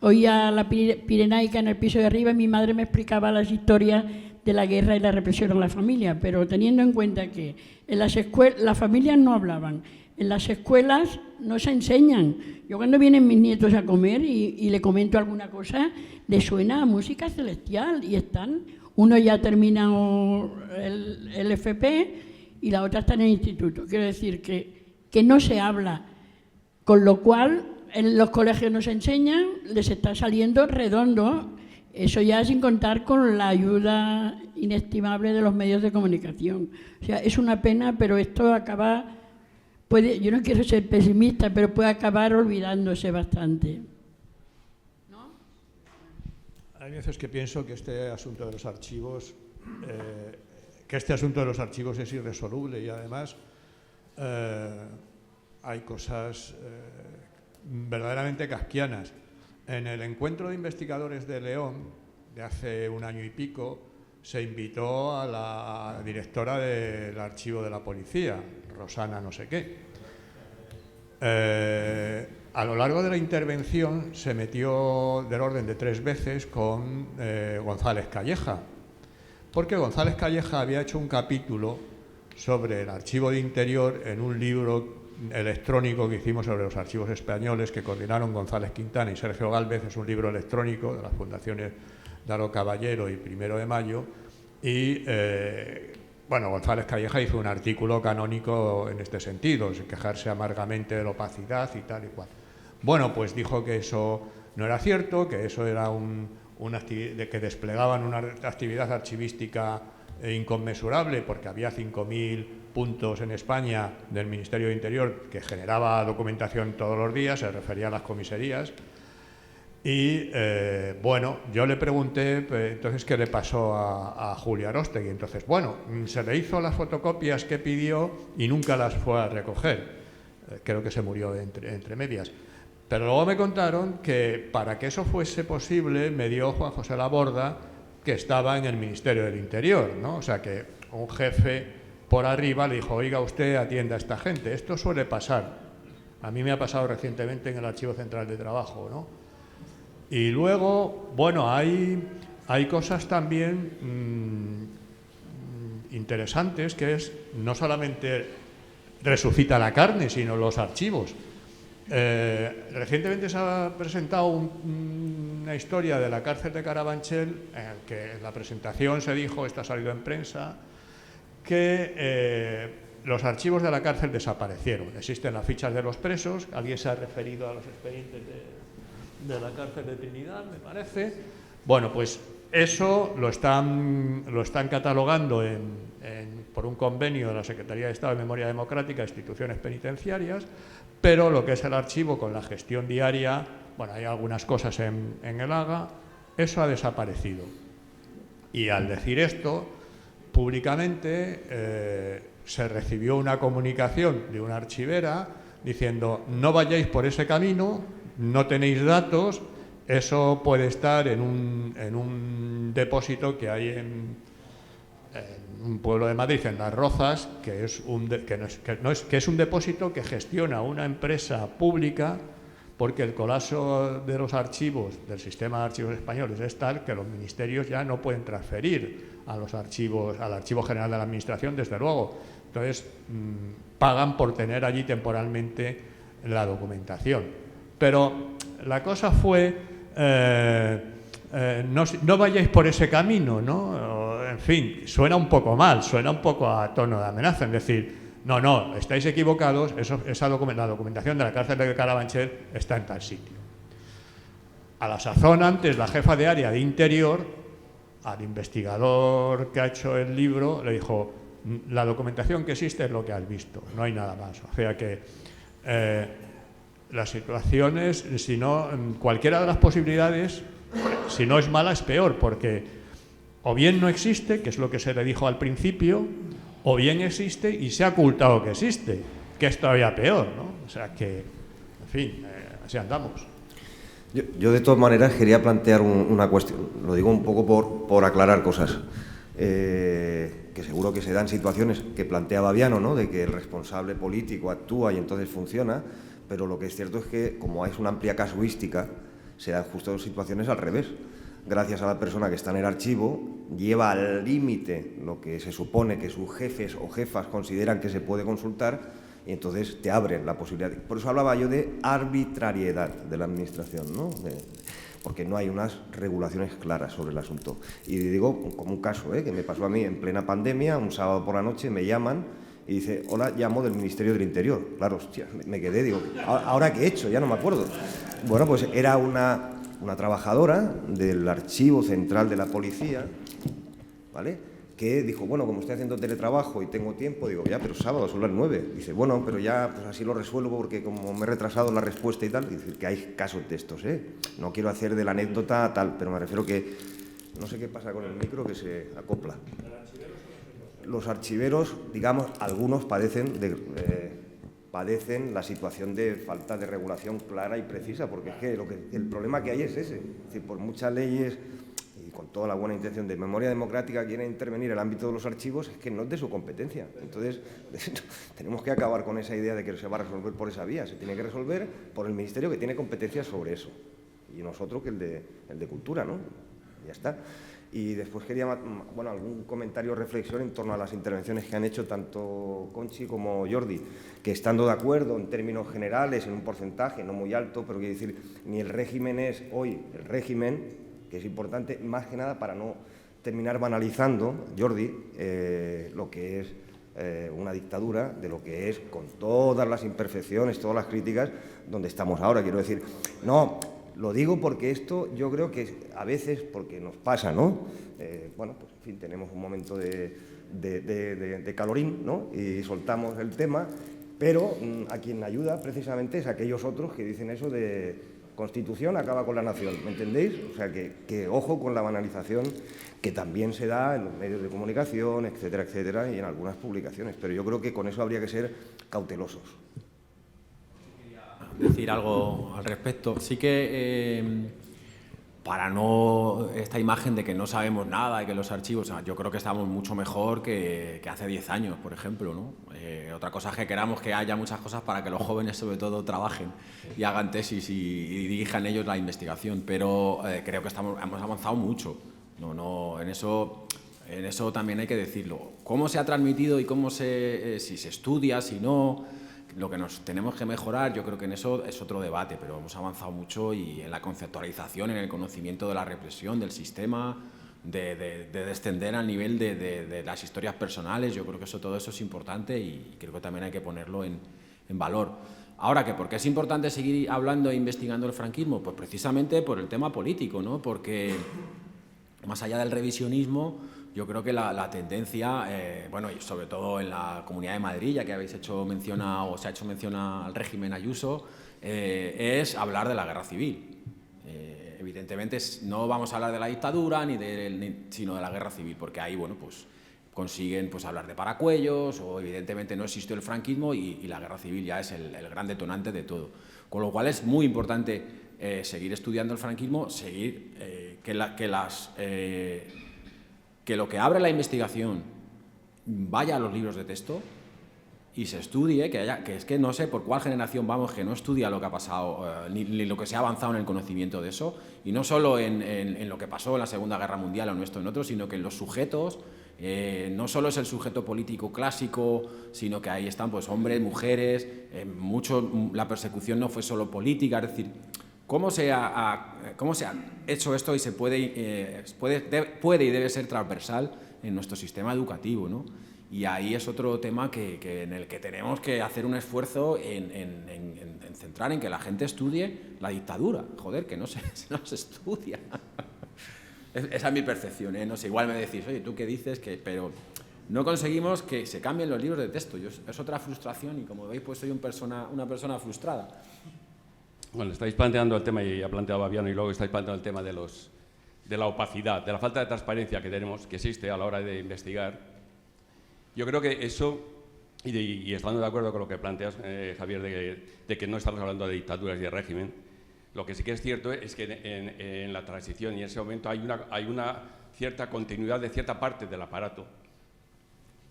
Speaker 9: oía la Pirenaica en el piso de arriba y mi madre me explicaba las historias de la guerra y la represión en la familia, pero teniendo en cuenta que en las escuelas las familias no hablaban, en las escuelas no se enseñan. Yo cuando vienen mis nietos a comer y le comento alguna cosa, les suena a música celestial y uno ya ha terminado el FP y la otra está en el instituto. Quiero decir que no se habla, con lo cual en los colegios no se enseñan, les está saliendo redondo, eso ya sin contar con la ayuda inestimable de los medios de comunicación. O sea, es una pena, pero esto acaba, yo no quiero ser pesimista, pero puede acabar olvidándose bastante. ¿No?
Speaker 5: Hay veces que pienso que este asunto de los archivos, es irresoluble y además hay cosas verdaderamente kafkianas. En el encuentro de investigadores de León, de hace un año y pico, se invitó a la directora del archivo de la policía, Rosana no sé qué. A lo largo de la intervención se metió del orden de 3 veces con González Calleja, porque González Calleja había hecho un capítulo sobre el archivo de Interior en un libro electrónico que hicimos sobre los archivos españoles que coordinaron González Quintana y Sergio Gálvez. Es un libro electrónico de las fundaciones Daro Caballero y Primero de Mayo y bueno, González Calleja hizo un artículo canónico en este sentido, sin quejarse amargamente de la opacidad y tal y cual. Bueno, pues dijo que eso no era cierto, que eso era que desplegaban una actividad archivística inconmensurable porque había 5.000 puntos en España del Ministerio de Interior que generaba documentación todos los días, se refería a las comisarías. Y bueno, yo le pregunté entonces qué le pasó a Julia Aróstegui. Entonces, bueno, se le hizo las fotocopias que pidió y nunca las fue a recoger. Creo que se murió entre medias. Pero luego me contaron que para que eso fuese posible me dio Juan José Laborda, que estaba en el Ministerio del Interior, ¿no? O sea que un jefe por arriba le dijo, oiga, usted atienda a esta gente. Esto suele pasar. A mí me ha pasado recientemente en el Archivo Central de Trabajo, ¿no? Y luego, bueno, hay cosas también interesantes, que es no solamente resucita la carne, sino los archivos. Recientemente se ha presentado una historia de la cárcel de Carabanchel, en que en la presentación se dijo, esto ha salido en prensa, que los archivos de la cárcel desaparecieron. Existen las fichas de los presos, alguien se ha referido a los expedientes de la cárcel de Trinidad, me parece. Bueno, pues Eso lo están catalogando por un convenio de la Secretaría de Estado de Memoria Democrática e Instituciones Penitenciarias, pero lo que es el archivo con la gestión diaria, bueno, hay algunas cosas en el Haga, eso ha desaparecido. Y al decir esto, públicamente se recibió una comunicación de una archivera diciendo: no vayáis por ese camino, no tenéis datos, eso puede estar en un depósito que hay en un pueblo de Madrid, en Las Rozas, que es un depósito que gestiona una empresa pública, porque el colapso de los archivos del sistema de archivos españoles es tal que los ministerios ya no pueden transferir a los archivos, al Archivo General de la Administración, desde luego. Entonces, pagan por tener allí temporalmente la documentación. Pero la cosa fue, no vayáis por ese camino, ¿no? En fin, suena un poco mal, suena un poco a tono de amenaza, es decir, no, estáis equivocados, la documentación de la cárcel de Carabanchel está en tal sitio. A la sazón, antes, la jefa de área de Interior, al investigador que ha hecho el libro, le dijo: la documentación que existe es lo que has visto, no hay nada más. O sea que las situaciones, si no, cualquiera de las posibilidades, si no es mala, es peor, porque o bien no existe, que es lo que se le dijo al principio, o bien existe y se ha ocultado que existe, que es todavía peor, ¿no? O sea que, en fin, así andamos.
Speaker 1: Yo de todas maneras quería plantear una cuestión, lo digo un poco por aclarar cosas, que seguro que se dan situaciones que plantea Baviano, ¿no?, de que el responsable político actúa y entonces funciona, pero lo que es cierto es que, como es una amplia casuística, se dan justo situaciones al revés. Gracias a la persona que está en el archivo, lleva al límite lo que se supone que sus jefes o jefas consideran que se puede consultar, y entonces te abren la posibilidad. Por eso hablaba yo de arbitrariedad de la Administración, ¿no? Porque no hay unas regulaciones claras sobre el asunto. Y digo, como un caso que me pasó a mí en plena pandemia, un sábado por la noche me llaman y dice: hola, llamo del Ministerio del Interior. Claro, hostia, me quedé, digo, ¿ahora qué he hecho? Ya no me acuerdo. Bueno, pues era una trabajadora del Archivo Central de la Policía, ¿vale?, que dijo: bueno, como estoy haciendo teletrabajo y tengo tiempo, digo, ya, pero sábado son las 9. Dice: bueno, pero ya pues así lo resuelvo porque como me he retrasado en la respuesta y tal. Dice que hay casos de estos, No quiero hacer de la anécdota tal, pero me refiero que no sé qué pasa con el micro, que se acopla. Los archiveros, digamos, algunos padecen la situación de falta de regulación clara y precisa, porque es que el problema que hay es ese. Es decir, por muchas leyes y con toda la buena intención de memoria democrática quiere intervenir el ámbito de los archivos, es que no es de su competencia. Entonces, tenemos que acabar con esa idea de que se va a resolver por esa vía. Se tiene que resolver por el Ministerio, que tiene competencias sobre eso, y nosotros que el de Cultura, ¿no? Ya está. Y después quería, bueno, algún comentario o reflexión en torno a las intervenciones que han hecho tanto Conchi como Jordi, que estando de acuerdo en términos generales, en un porcentaje no muy alto, pero quiero decir, ni el régimen es hoy el régimen, que es importante, más que nada para no terminar banalizando, Jordi, lo que es una dictadura, de lo que es, con todas las imperfecciones, todas las críticas, donde estamos ahora. Quiero decir, no, lo digo porque esto yo creo que a veces, porque nos pasa, ¿no? Bueno, pues en fin, tenemos un momento de calorín, ¿no?, y soltamos el tema, pero a quien ayuda precisamente es aquellos otros que dicen eso de Constitución acaba con la nación, ¿me entendéis? O sea, que ojo con la banalización que también se da en los medios de comunicación, etcétera, etcétera, y en algunas publicaciones, pero yo creo que con eso habría que ser cautelosos.
Speaker 2: Decir algo al respecto. Sí que para no esta imagen de que no sabemos nada y que los archivos, yo creo que estamos mucho mejor que hace 10 años, por ejemplo, ¿no? Otra cosa es que queramos que haya muchas cosas para que los jóvenes sobre todo trabajen y hagan tesis y dirijan ellos la investigación, pero creo que hemos avanzado mucho. En eso también hay que decirlo. ¿Cómo se ha transmitido y si se estudia, si no? Lo que nos tenemos que mejorar, yo creo que en eso es otro debate, pero hemos avanzado mucho, y en la conceptualización, en el conocimiento de la represión, del sistema, de descender al nivel de las historias personales. Yo creo que todo eso es importante y creo que también hay que ponerlo en valor. Ahora, ¿por qué es importante seguir hablando e investigando el franquismo? Pues precisamente por el tema político, ¿no? Porque más allá del revisionismo, yo creo que la tendencia, bueno, y sobre todo en la Comunidad de Madrid, ya que habéis hecho mención o se ha hecho mención al régimen Ayuso, es hablar de la guerra civil. Evidentemente no vamos a hablar de la dictadura sino de la guerra civil, porque ahí, bueno, pues consiguen pues hablar de paracuellos, o evidentemente no existió el franquismo y la guerra civil ya es el gran detonante de todo. Con lo cual es muy importante seguir estudiando el franquismo, seguir que lo que abre la investigación vaya a los libros de texto y se estudie, que es que no sé por cuál generación vamos que no estudia lo que ha pasado, ni lo que se ha avanzado en el conocimiento de eso, y no solo en lo que pasó en la Segunda Guerra Mundial o en otros, sino que en los sujetos, no solo es el sujeto político clásico, sino que ahí están pues hombres, mujeres, la persecución no fue solo política, es decir, ¿cómo se ha hecho esto y se puede y debe ser transversal en nuestro sistema educativo, ¿no? Y ahí es otro tema en el que tenemos que hacer un esfuerzo en centrar en que la gente estudie la dictadura. Joder, que no se estudia. Esa es mi percepción, ¿eh? No sé, igual me decís, oye, ¿tú qué dices? Pero no conseguimos que se cambien los libros de texto. Es otra frustración y, como veis, pues soy una persona frustrada.
Speaker 10: Bueno, estáis planteando el tema, y ha planteado Fabiano, y luego estáis planteando el tema de la opacidad, de la falta de transparencia que existe a la hora de investigar. Yo creo que eso, y estando de acuerdo con lo que planteas, Javier, de que no estamos hablando de dictaduras y de régimen, lo que sí que es cierto es que en la transición y en ese momento hay una cierta continuidad de cierta parte del aparato.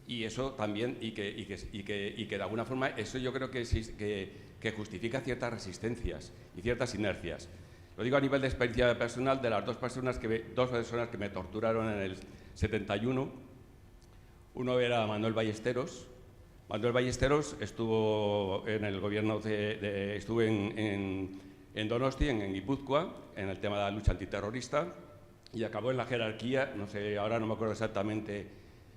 Speaker 10: Y eso también, y que de alguna forma, eso yo creo que justifica ciertas resistencias y ciertas inercias. Lo digo a nivel de experiencia personal de las dos personas que me torturaron en el 71. Uno era Manuel Ballesteros. Manuel Ballesteros estuvo en el gobierno estuvo en Donosti, en Guipúzcoa, en el tema de la lucha antiterrorista, y acabó en la jerarquía, no sé, ahora no me acuerdo exactamente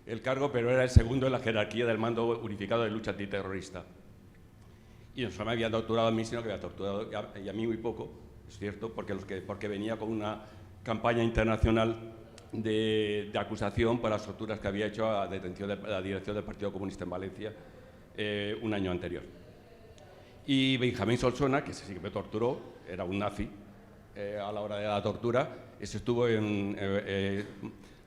Speaker 10: el cargo, pero era el segundo en la jerarquía del mando unificado de lucha antiterrorista. Y no solo me había torturado a mí, sino que me había torturado y a mí muy poco, es cierto, porque venía con una campaña internacional de acusación por las torturas que había hecho a la dirección del Partido Comunista en Valencia un año anterior. Y Benjamín Solsona, que sí que me torturó, era un nazi a la hora de la tortura,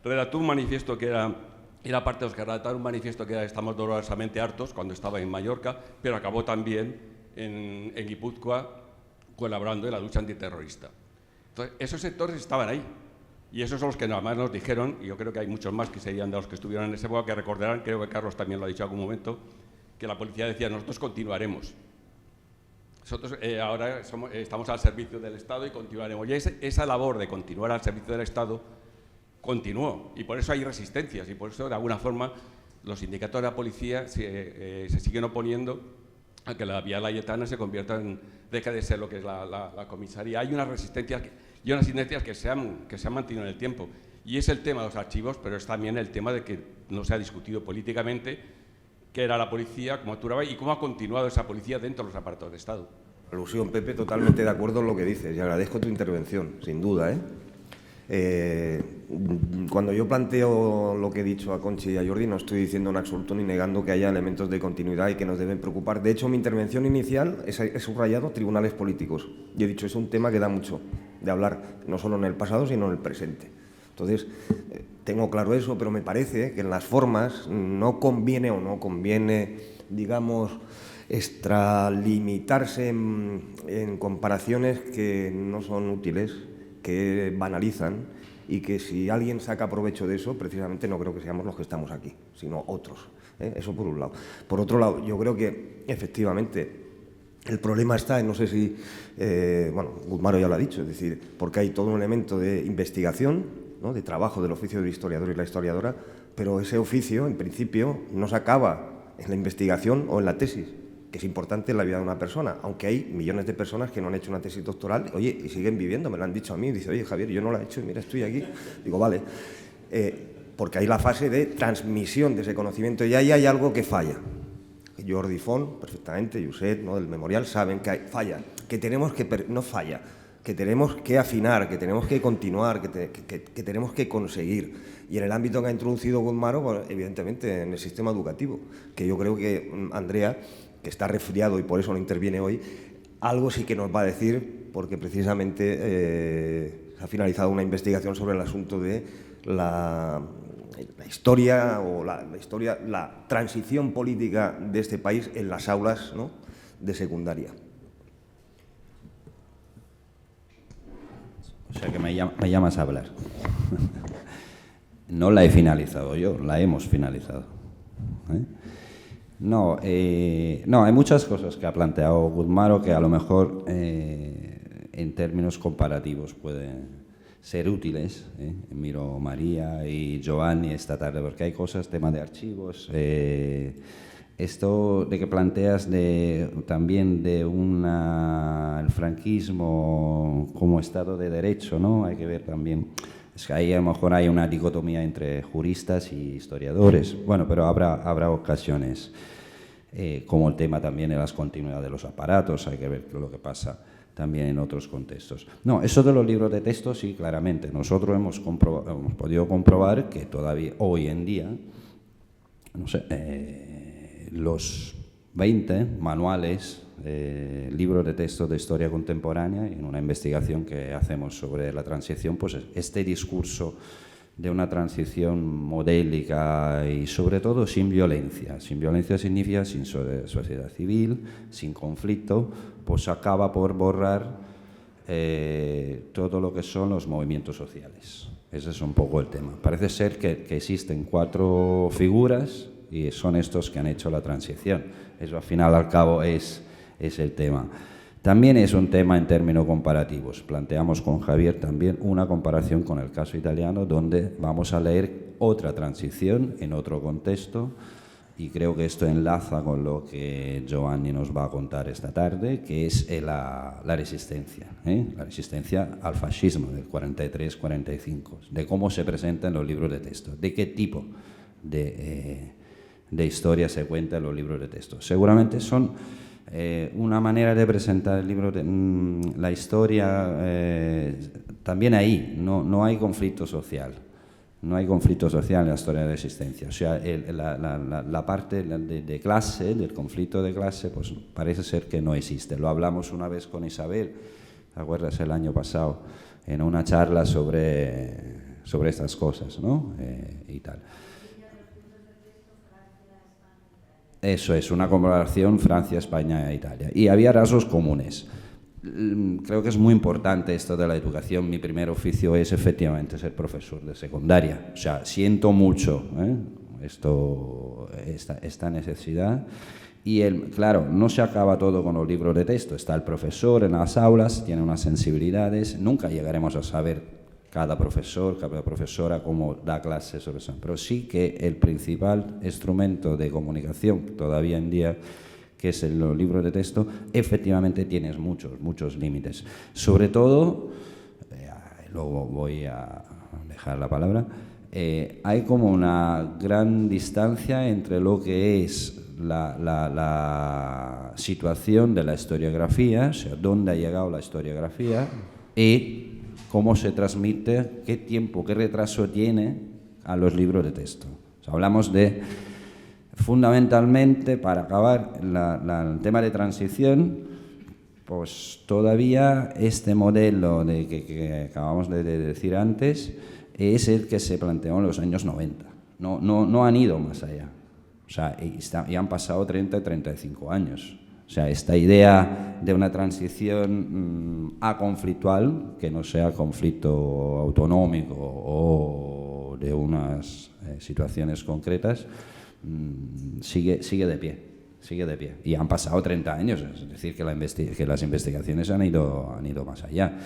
Speaker 10: redactó un manifiesto que era parte de los que redactaron un manifiesto que era "Estamos dolorosamente hartos", cuando estaba en Mallorca, pero acabó también en Guipúzcoa colaborando en la lucha antiterrorista. Entonces, esos sectores estaban ahí. Y esos son los que nada más nos dijeron, y yo creo que hay muchos más que serían de los que estuvieron en esa época, que recordarán, creo que Carlos también lo ha dicho en algún momento, que la policía decía: nosotros continuaremos. Nosotros ahora estamos al servicio del Estado y continuaremos. Y esa labor de continuar al servicio del Estado continuó, y por eso hay resistencias, y por eso de alguna forma los sindicatos de la policía se siguen oponiendo a que la Vía Layetana deje de ser lo que es la comisaría. Hay unas resistencias y unas inercias que se han mantenido en el tiempo, y es el tema de los archivos, pero es también el tema de que no se ha discutido políticamente qué era la policía, cómo actuaba y cómo ha continuado esa policía dentro de los aparatos de Estado.
Speaker 1: Alusión, Pepe, totalmente de acuerdo en lo que dices, y agradezco tu intervención, sin duda, cuando yo planteo lo que he dicho a Conchi y a Jordi, no estoy diciendo en absoluto ni negando que haya elementos de continuidad y que nos deben preocupar. De hecho, mi intervención inicial he subrayado tribunales políticos. Y he dicho, es un tema que da mucho de hablar, no solo en el pasado, sino en el presente. Entonces, tengo claro eso, pero me parece que en las formas no conviene, digamos, extralimitarse en comparaciones que no son útiles, que banalizan, y que si alguien saca provecho de eso, precisamente no creo que seamos los que estamos aquí, sino otros. Eso por un lado. Por otro lado, yo creo que efectivamente el problema está en, no sé si, Guzmán ya lo ha dicho, es decir, porque hay todo un elemento de investigación, ¿no?, de trabajo del oficio del historiador y la historiadora, pero ese oficio, en principio, no se acaba en la investigación o en la tesis, que es importante en la vida de una persona, aunque hay millones de personas que no han hecho una tesis doctoral, oye, y siguen viviendo, me lo han dicho a mí, dice, oye, Javier, yo no la he hecho y mira, estoy aquí. Digo, vale, porque hay la fase de transmisión de ese conocimiento y ahí hay algo que falla. Jordi Font, perfectamente, Josep, ¿no?, del Memorial, saben que falla, que tenemos que, no falla, que tenemos que afinar, que tenemos que continuar, que tenemos que conseguir. Y en el ámbito que ha introducido Guzmaro, pues, evidentemente en el sistema educativo, que yo creo que Andrea, que está resfriado y por eso no interviene hoy, algo sí que nos va a decir, porque precisamente ha finalizado una investigación sobre el asunto de la historia o la transición política de este país en las aulas, ¿no?, de secundaria.
Speaker 11: O sea que me llamas a hablar. No la he finalizado yo, la hemos finalizado. No, hay muchas cosas que ha planteado Guzmaro que a lo mejor en términos comparativos pueden ser útiles. Miro María y Giovanni esta tarde, porque hay cosas, tema de archivos, esto de que planteas también de el franquismo como Estado de Derecho, ¿no? Hay que ver también, es que ahí a lo mejor hay una dicotomía entre juristas y historiadores, bueno, pero habrá ocasiones, como el tema también de las continuidades de los aparatos, hay que ver lo que pasa también en otros contextos. No, eso de los libros de texto, sí, claramente. Nosotros hemos podido comprobar que todavía hoy en día, no sé, los 20 manuales, libros de texto de historia contemporánea, en una investigación que hacemos sobre la transición, pues este discurso de una transición modélica y sobre todo sin violencia. Sin violencia significa sin sociedad civil, sin conflicto, pues acaba por borrar todo lo que son los movimientos sociales. Ese es un poco el tema. Parece ser que existen 4 figuras y son estos que han hecho la transición. Eso al final al cabo es el tema. También es un tema en términos comparativos. Planteamos con Javier también una comparación con el caso italiano, donde vamos a leer otra transición en otro contexto, y creo que esto enlaza con lo que Giovanni nos va a contar esta tarde, que es la resistencia, la resistencia al fascismo del 43-45, de cómo se presenta en los libros de texto, de qué tipo de historia se cuenta en los libros de texto. Seguramente son una manera de presentar el libro la historia, también ahí no hay conflicto social. No hay conflicto social en la historia de la resistencia. O sea, la parte de clase, del conflicto de clase, pues parece ser que no existe. Lo hablamos una vez con Isabel, ¿te acuerdas? El año pasado, en una charla sobre estas cosas, ¿no? Y tal. Eso es, una comparación Francia, España e Italia. Y había rasgos comunes. Creo que es muy importante esto de la educación. Mi primer oficio es efectivamente ser profesor de secundaria. O sea, siento mucho esta necesidad. Y claro, no se acaba todo con los libros de texto. Está el profesor en las aulas, tiene unas sensibilidades. Nunca llegaremos a saber cada profesor, cada profesora cómo da clases sobre eso. Pero sí que el principal instrumento de comunicación todavía en día, que es los libros de texto, efectivamente tienes muchos límites. Sobre todo, luego voy a dejar la palabra, hay como una gran distancia entre lo que es la situación de la historiografía, o sea, dónde ha llegado la historiografía, y cómo se transmite, qué tiempo, qué retraso tiene a los libros de texto. O sea, hablamos de, fundamentalmente, para acabar, el tema de transición, pues todavía este modelo que acabamos de decir antes es el que se planteó en los años 90. No han ido más allá. O sea, y han pasado 30, 35 años. O sea, esta idea de una transición aconflictual, que no sea conflicto autonómico o de unas situaciones concretas, sigue de pie. Y han pasado 30 años, es decir, que las investigaciones han ido más allá.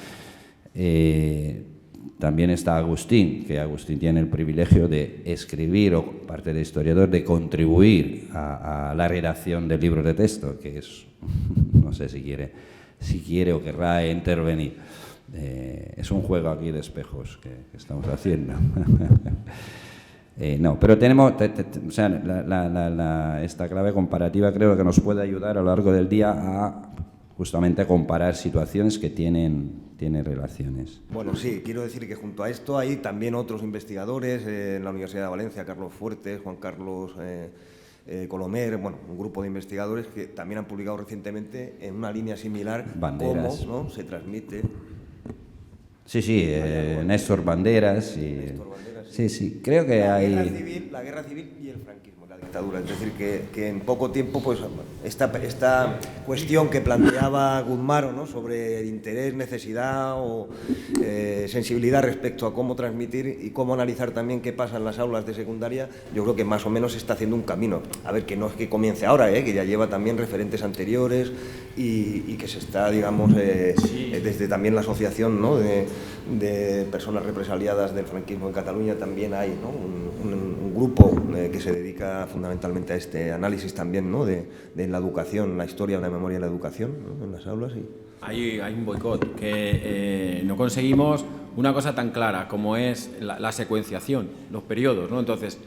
Speaker 11: También está Agustín, que Agustín tiene el privilegio de escribir, o parte de historiador, de contribuir a la redacción del libro de texto, que es, no sé si quiere o querrá intervenir. Es un juego aquí de espejos que estamos haciendo. No, pero tenemos, o sea, esta clave comparativa creo que nos puede ayudar a lo largo del día a justamente comparar situaciones que tienen relaciones.
Speaker 1: Bueno, sí, quiero decir que junto a esto hay también otros investigadores en la Universidad de Valencia, Carlos Fuertes, Juan Carlos Colomer, bueno, un grupo de investigadores que también han publicado recientemente en una línea similar
Speaker 11: Banderas.
Speaker 1: cómo, ¿no?, se transmite.
Speaker 11: Sí, Néstor Banderas.
Speaker 1: Néstor Banderas,
Speaker 11: sí, creo que hay...
Speaker 1: La guerra civil y el franquismo, la dictadura. Es decir, que en poco tiempo, pues, esta cuestión que planteaba Guzmán, ¿no?, sobre el interés, necesidad o sensibilidad respecto a cómo transmitir y cómo analizar también qué pasa en las aulas de secundaria, yo creo que más o menos se está haciendo un camino. A ver, que no es que comience ahora, que ya lleva también referentes anteriores y que se está, digamos, desde también la asociación, ¿no?, de personas represaliadas del franquismo en Cataluña también hay, ¿no?, un grupo que se dedica fundamentalmente a este análisis también, ¿no?, de la educación, la historia, la memoria de la educación, ¿no?, en las aulas.
Speaker 2: Hay un boicot, que no conseguimos una cosa tan clara como es la secuenciación, los periodos, ¿no? Entonces,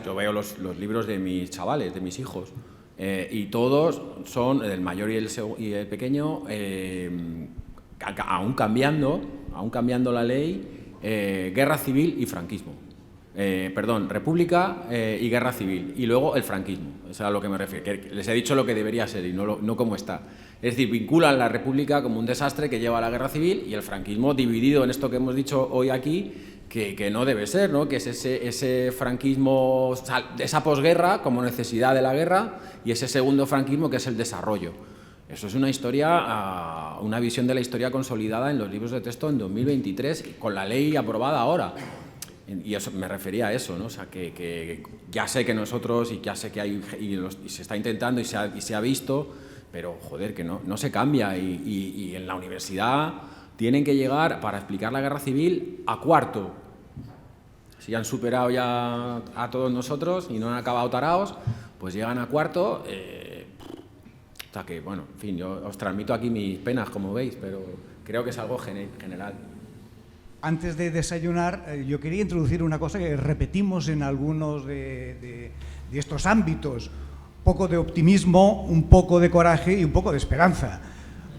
Speaker 2: yo veo los libros de mis chavales, de mis hijos, y todos son, el mayor y el pequeño, aún cambiando la ley, guerra civil y franquismo. República y guerra civil, y luego el franquismo, eso es a lo que me refiero, que les he dicho lo que debería ser y no como está. Es decir, vinculan la República como un desastre que lleva a la guerra civil y el franquismo dividido en esto que hemos dicho hoy aquí, que no debe ser, ¿no?, que es ese franquismo, esa posguerra como necesidad de la guerra, y ese segundo franquismo que es el desarrollo. Eso es una historia, una visión de la historia consolidada en los libros de texto en 2023, con la ley aprobada ahora. Y eso, me refería a eso, ¿no? O sea, que ya sé que nosotros, y ya sé que hay, y se está intentando y se ha visto, pero joder, que no se cambia. Y en la universidad tienen que llegar, para explicar la guerra civil, a cuarto. Si han superado ya a todos nosotros y no han acabado taraos, pues llegan a cuarto. O sea que, bueno, en fin, yo os transmito aquí mis penas, como veis, pero creo que es algo general.
Speaker 12: Antes de desayunar, yo quería introducir una cosa que repetimos en algunos de estos ámbitos. Un poco de optimismo, un poco de coraje y un poco de esperanza.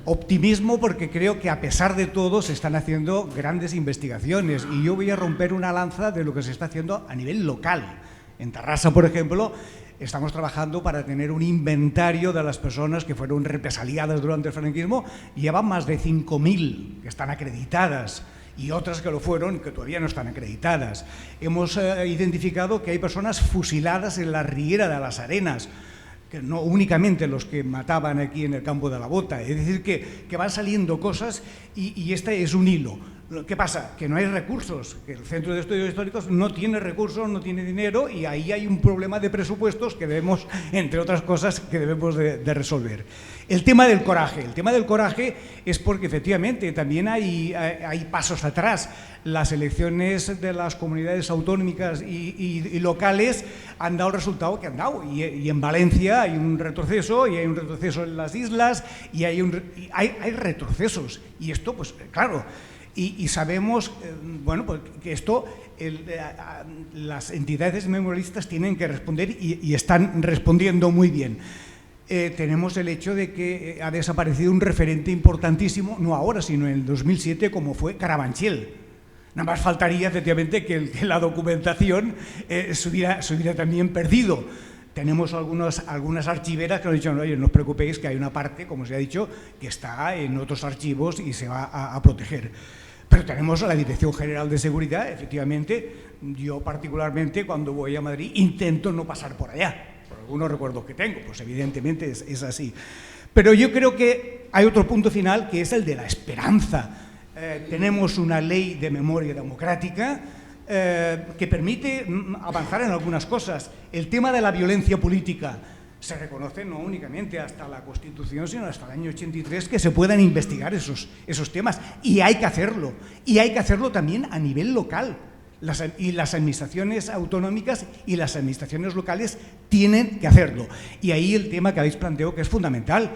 Speaker 12: Optimismo porque creo que a pesar de todo se están haciendo grandes investigaciones y yo voy a romper una lanza de lo que se está haciendo a nivel local. En Tarrasa, por ejemplo, estamos trabajando para tener un inventario de las personas que fueron represaliadas durante el franquismo. Llevan más de 5.000 que están acreditadas, y otras que lo fueron que todavía no están acreditadas. Hemos identificado que hay personas fusiladas en la Riera de las Arenas, que no únicamente los que mataban aquí en el campo de la Bota. Es decir, que van saliendo cosas y este es un hilo. ¿Qué pasa? Que no hay recursos, que el Centro de Estudios Históricos no tiene recursos, no tiene dinero, y ahí hay un problema de presupuestos que debemos, entre otras cosas, que debemos de resolver. El tema del coraje es porque efectivamente también hay pasos atrás. Las elecciones de las comunidades autonómicas y locales han dado el resultado que han dado, y en Valencia hay un retroceso, y hay un retroceso en las islas, y hay retrocesos, y esto, pues claro. Y sabemos, bueno, pues que esto las entidades memorialistas tienen que responder y están respondiendo muy bien. Tenemos el hecho de que ha desaparecido un referente importantísimo, no ahora, sino en el 2007, como fue Carabanchel. Nada más faltaría, efectivamente, que la documentación se hubiera también perdido. Tenemos algunas archiveras que nos han dicho, oye, no os preocupéis, que hay una parte, como se ha dicho, que está en otros archivos y se va a proteger. Pero tenemos la Dirección General de Seguridad, efectivamente. Yo particularmente, cuando voy a Madrid, intento no pasar por allá, por algunos recuerdos que tengo, pues evidentemente es así. Pero yo creo que hay otro punto final, que es el de la esperanza. Tenemos una ley de memoria democrática que permite avanzar en algunas cosas. El tema de la violencia política se reconoce no únicamente hasta la Constitución, sino hasta el año 83, que se puedan investigar esos temas. Y hay que hacerlo. Y hay que hacerlo también a nivel local. Y las administraciones autonómicas y las administraciones locales tienen que hacerlo. Y ahí el tema que habéis planteado, que es fundamental,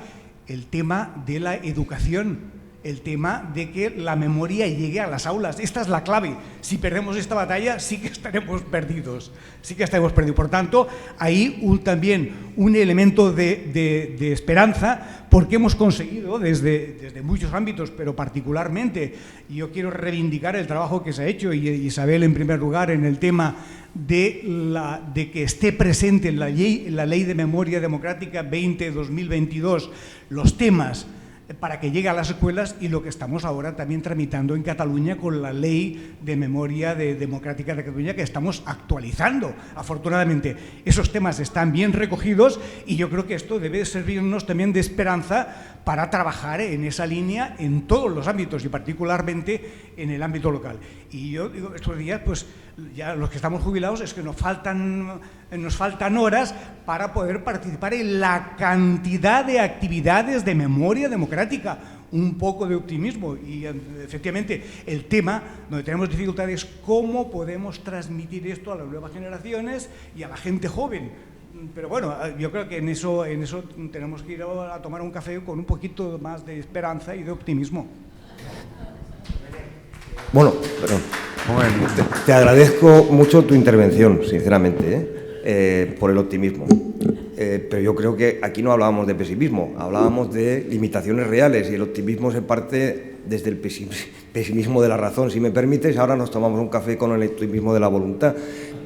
Speaker 12: el tema de la educación. el tema de que la memoria llegue a las aulas. Esta es la clave. Si perdemos esta batalla, sí que estaremos perdidos. Por tanto, ahí también un elemento de esperanza, porque hemos conseguido desde muchos ámbitos, pero particularmente, y yo quiero reivindicar el trabajo que se ha hecho, y Isabel en primer lugar, en el tema de que esté presente en la Ley de Memoria Democrática 20-2022 los temas para que llegue a las escuelas, y lo que estamos ahora también tramitando en Cataluña con la Ley de Memoria Democrática de Cataluña, que estamos actualizando. Afortunadamente, esos temas están bien recogidos y yo creo que esto debe servirnos también de esperanza para trabajar en esa línea en todos los ámbitos y particularmente en el ámbito local. Y yo digo, estos días, pues ya los que estamos jubilados es que nos faltan horas para poder participar en la cantidad de actividades de memoria democrática. Un poco de optimismo y efectivamente el tema donde tenemos dificultades es cómo podemos transmitir esto a las nuevas generaciones y a la gente joven. Pero bueno, yo creo que en eso tenemos que ir a tomar un café con un poquito más de esperanza y de optimismo.
Speaker 1: Bueno, perdón. Te agradezco mucho tu intervención, sinceramente, por el optimismo. Pero yo creo que aquí no hablábamos de pesimismo, hablábamos de limitaciones reales y el optimismo se parte desde el pesimismo de la razón. Si me permites, ahora nos tomamos un café con el optimismo de la voluntad.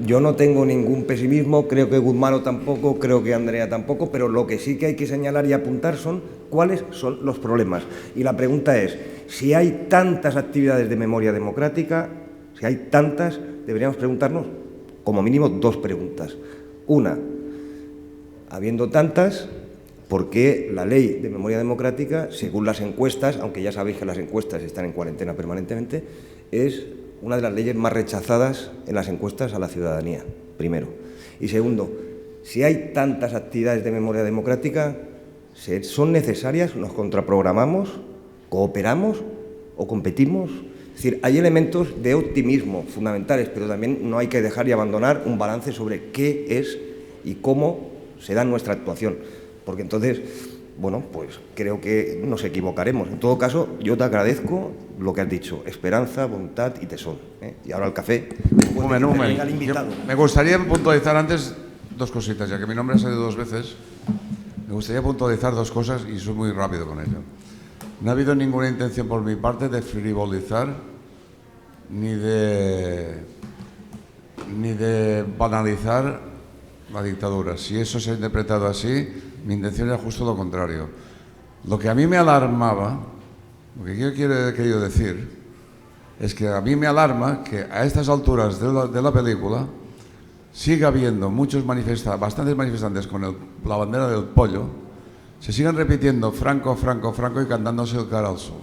Speaker 1: Yo no tengo ningún pesimismo, creo que Guzmán tampoco, creo que Andrea tampoco, pero lo que sí que hay que señalar y apuntar son cuáles son los problemas. Y la pregunta es, si hay tantas actividades de memoria democrática, si hay tantas, deberíamos preguntarnos como mínimo dos preguntas. Una, habiendo tantas, ¿por qué la ley de memoria democrática, según las encuestas, aunque ya sabéis que las encuestas están en cuarentena permanentemente, es una de las leyes más rechazadas en las encuestas a la ciudadanía, primero? Y segundo, si hay tantas actividades de memoria democrática, ¿son necesarias? ¿Nos contraprogramamos? ¿Cooperamos o competimos? Es decir, hay elementos de optimismo fundamentales, pero también no hay que dejar y abandonar un balance sobre qué es y cómo se da nuestra actuación, porque entonces, bueno, pues creo que nos equivocaremos. En todo caso, yo te agradezco lo que has dicho, esperanza, voluntad y tesón. Y ahora el café.
Speaker 7: Me gustaría puntualizar antes dos cositas, ya que mi nombre ha salido dos veces. Me gustaría puntualizar dos cosas y soy muy rápido con ello. No ha habido ninguna intención por mi parte de frivolizar ni de banalizar la dictadura. Si eso se ha interpretado así, mi intención era justo lo contrario. Lo que a mí me alarmaba, lo que yo he querido decir, es que a mí me alarma que a estas alturas de la película siga habiendo bastantes manifestantes con la bandera del pollo, se sigan repitiendo Franco, Franco, Franco y cantándose el cara al sol.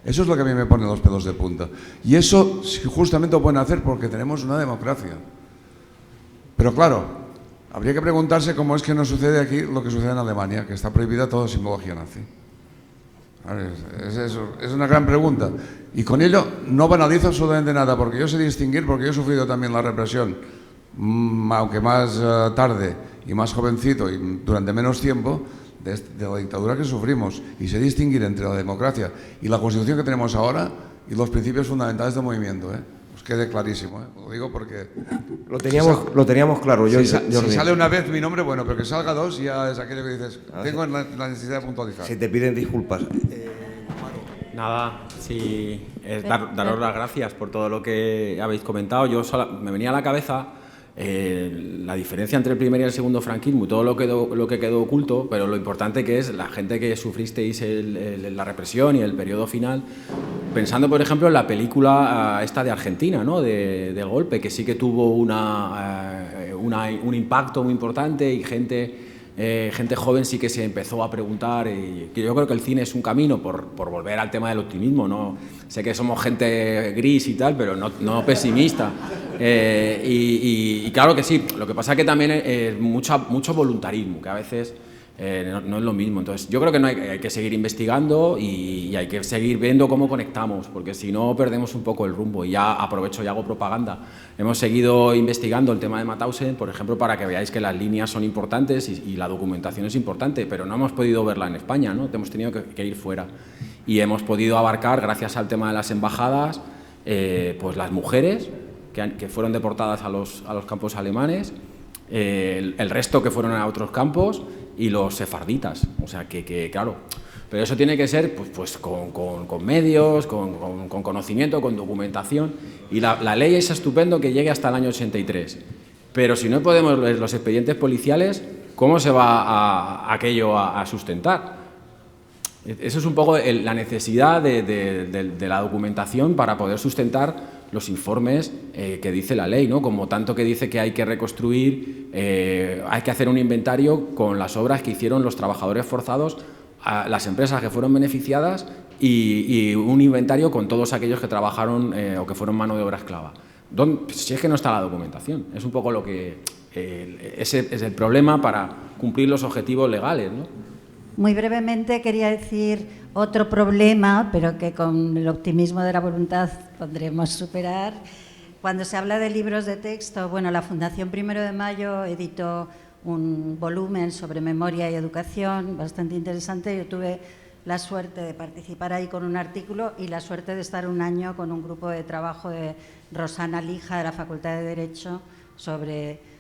Speaker 7: Eso es lo que a mí me pone los pelos de punta. Y eso justamente lo pueden hacer porque tenemos una democracia. Pero claro, habría que preguntarse cómo es que no sucede aquí lo que sucede en Alemania, que está prohibida toda simbología nazi. Es una gran pregunta. Y con ello no banalizo absolutamente nada, porque yo sé distinguir, porque yo he sufrido también la represión, aunque más tarde y más jovencito y durante menos tiempo, de la dictadura que sufrimos, y sé distinguir entre la democracia y la Constitución que tenemos ahora y los principios fundamentales del movimiento. Os quede clarísimo, lo digo porque...
Speaker 1: Lo teníamos claro.
Speaker 7: Si sale una vez mi nombre, bueno, pero que salga dos ya es aquello que dices, tengo la necesidad de puntualizar.
Speaker 1: Se te piden disculpas.
Speaker 2: Nada, sí, daros las gracias por todo lo que habéis comentado. Me venía a la cabeza la diferencia entre el primer y el segundo franquismo y todo lo que quedó oculto, pero lo importante que es la gente que sufristeis la represión y el periodo final, pensando por ejemplo en la película esta de Argentina, ¿no? del golpe, que sí que tuvo un impacto muy importante y gente joven sí que se empezó a preguntar, y que yo creo que el cine es un camino por volver al tema del optimismo, ¿no? Sé que somos gente gris y tal, pero no pesimista. Y claro que sí, lo que pasa es que también es mucho voluntarismo, que a veces no es lo mismo. Entonces yo creo que hay que seguir investigando y hay que seguir viendo cómo conectamos, porque si no perdemos un poco el rumbo. Y ya aprovecho y hago propaganda. Hemos seguido investigando el tema de Mauthausen, por ejemplo, para que veáis que las líneas son importantes y la documentación es importante, pero no hemos podido verla en España, ¿no? Hemos tenido que ir fuera. y hemos podido abarcar, gracias al tema de las embajadas, pues las mujeres que fueron deportadas a los campos alemanes, el resto que fueron a otros campos y los sefarditas. O sea que claro, pero eso tiene que ser pues con medios, con conocimiento, con documentación, y la ley es estupendo que llegue hasta el año 83. Pero si no podemos ver los expedientes policiales, ¿cómo se va aquello a sustentar? Eso es un poco la necesidad de la documentación para poder sustentar los informes que dice la ley, ¿no? Como tanto que dice que hay que reconstruir, hay que hacer un inventario con las obras que hicieron los trabajadores forzados, a las empresas que fueron beneficiadas y un inventario con todos aquellos que trabajaron o que fueron mano de obra esclava. Si es que no está la documentación, es un poco lo que ese es el problema para cumplir los objetivos legales, ¿no?
Speaker 6: Muy brevemente quería decir otro problema, pero que con el optimismo de la voluntad podremos superar. Cuando se habla de libros de texto, bueno, la Fundación 1 de Mayo editó un volumen sobre memoria y educación bastante interesante. Yo tuve la suerte de participar ahí con un artículo y la suerte de estar un año con un grupo de trabajo de Rosana Lija de la Facultad de Derecho sobre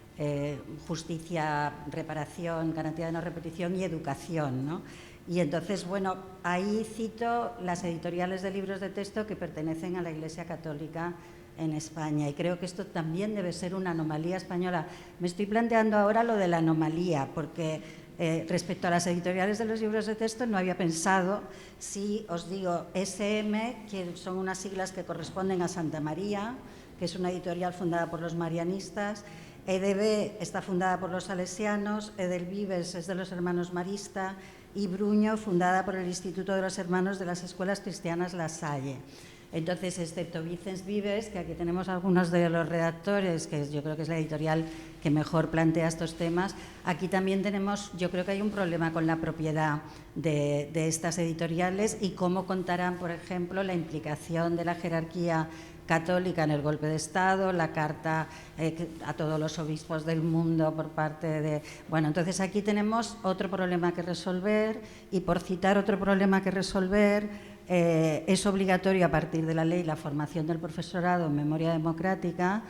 Speaker 6: justicia, reparación, garantía de no repetición y educación, ¿no? Y entonces, bueno, ahí cito las editoriales de libros de texto que pertenecen a la Iglesia Católica en España, y creo que esto también debe ser una anomalía española. Me estoy planteando ahora lo de la anomalía, porque respecto a las editoriales de los libros de texto no había pensado. Si os digo SM, que son unas siglas que corresponden a Santa María, que es una editorial fundada por los marianistas, EDB está fundada por los salesianos, Edelvives es de los hermanos Marista y Bruño fundada por el Instituto de los Hermanos de las Escuelas Cristianas La Salle. Entonces, excepto Vicens Vives, que aquí tenemos algunos de los redactores, que yo creo que es la editorial que mejor plantea estos temas, aquí también tenemos, yo creo que hay un problema con la propiedad de estas editoriales y cómo contarán, por ejemplo, la implicación de la jerarquía católica en el golpe de Estado, la carta a todos los obispos del mundo por parte de... Bueno, entonces aquí tenemos otro problema que resolver, y por citar otro problema que resolver, es obligatorio a partir de la ley la formación del profesorado en memoria democrática,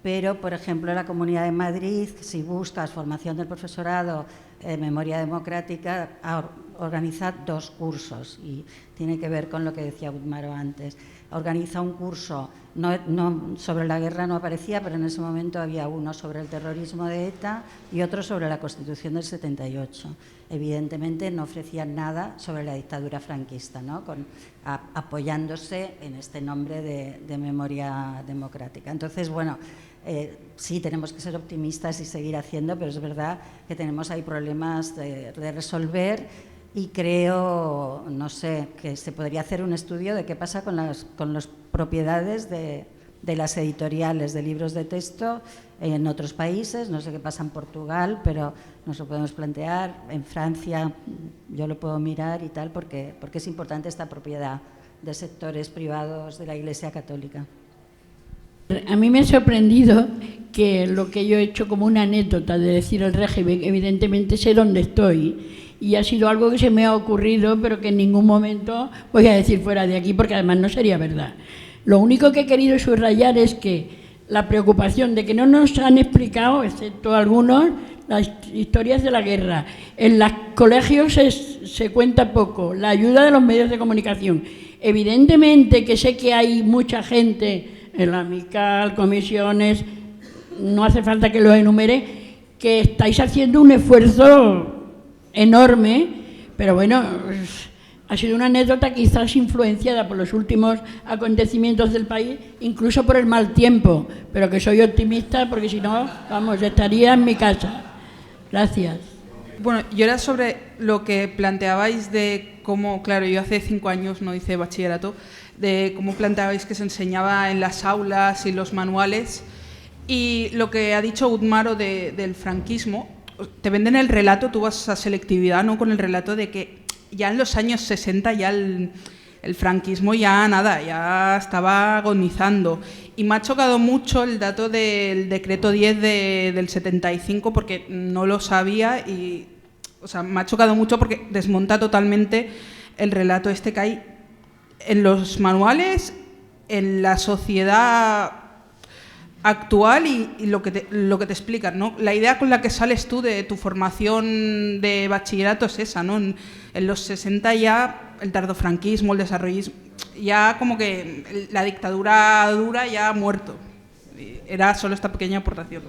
Speaker 6: pero, por ejemplo, la Comunidad de Madrid, si buscas formación del profesorado en memoria democrática, organiza 2 cursos, y tiene que ver con lo que decía Utmaro antes. Organiza un curso, no sobre la guerra no aparecía, pero en ese momento había uno sobre el terrorismo de ETA y otro sobre la Constitución del 78. Evidentemente no ofrecían nada sobre la dictadura franquista, ¿no? Apoyándose en este nombre de memoria democrática. Entonces, bueno, sí tenemos que ser optimistas y seguir haciendo, pero es verdad que tenemos ahí problemas de resolver. Y creo, no sé, que se podría hacer un estudio de qué pasa con las propiedades de las editoriales de libros de texto en otros países. No sé qué pasa en Portugal, pero nos lo podemos plantear. En Francia yo lo puedo mirar y tal, porque es importante esta propiedad de sectores privados de la Iglesia Católica.
Speaker 9: A mí me ha sorprendido que lo que yo he hecho como una anécdota de decir el régimen, evidentemente sé dónde estoy, y ha sido algo que se me ha ocurrido, pero que en ningún momento voy a decir fuera de aquí, porque además no sería verdad. Lo único que he querido subrayar es que la preocupación de que no nos han explicado, excepto algunos, las historias de la guerra. En los colegios se cuenta poco, la ayuda de los medios de comunicación. Evidentemente que sé que hay mucha gente en la AMICAL, comisiones, no hace falta que lo enumere, que estáis haciendo un esfuerzo enorme, pero bueno, ha sido una anécdota quizás influenciada por los últimos acontecimientos del país, incluso por el mal tiempo, pero que soy optimista porque si no, vamos, estaría en mi casa. Gracias.
Speaker 13: Bueno, yo era sobre lo que planteabais de cómo, claro, yo hace 5 años no hice bachillerato, de cómo planteabais que se enseñaba en las aulas y los manuales, y lo que ha dicho Utmaro del franquismo. Te venden el relato, tú vas a selectividad, ¿no? Con el relato de que ya en los años 60 ya el franquismo ya nada, ya estaba agonizando. Y me ha chocado mucho el dato del decreto 10 del 75, porque no lo sabía y, o sea, me ha chocado mucho porque desmonta totalmente el relato este que hay en los manuales, en la sociedad actual y lo que te explican, ¿no? La idea con la que sales tú de tu formación de bachillerato es esa, ¿no? En los 60 ya el tardofranquismo, el desarrollismo, ya como que la dictadura dura ya ha muerto. Era solo esta pequeña aportación.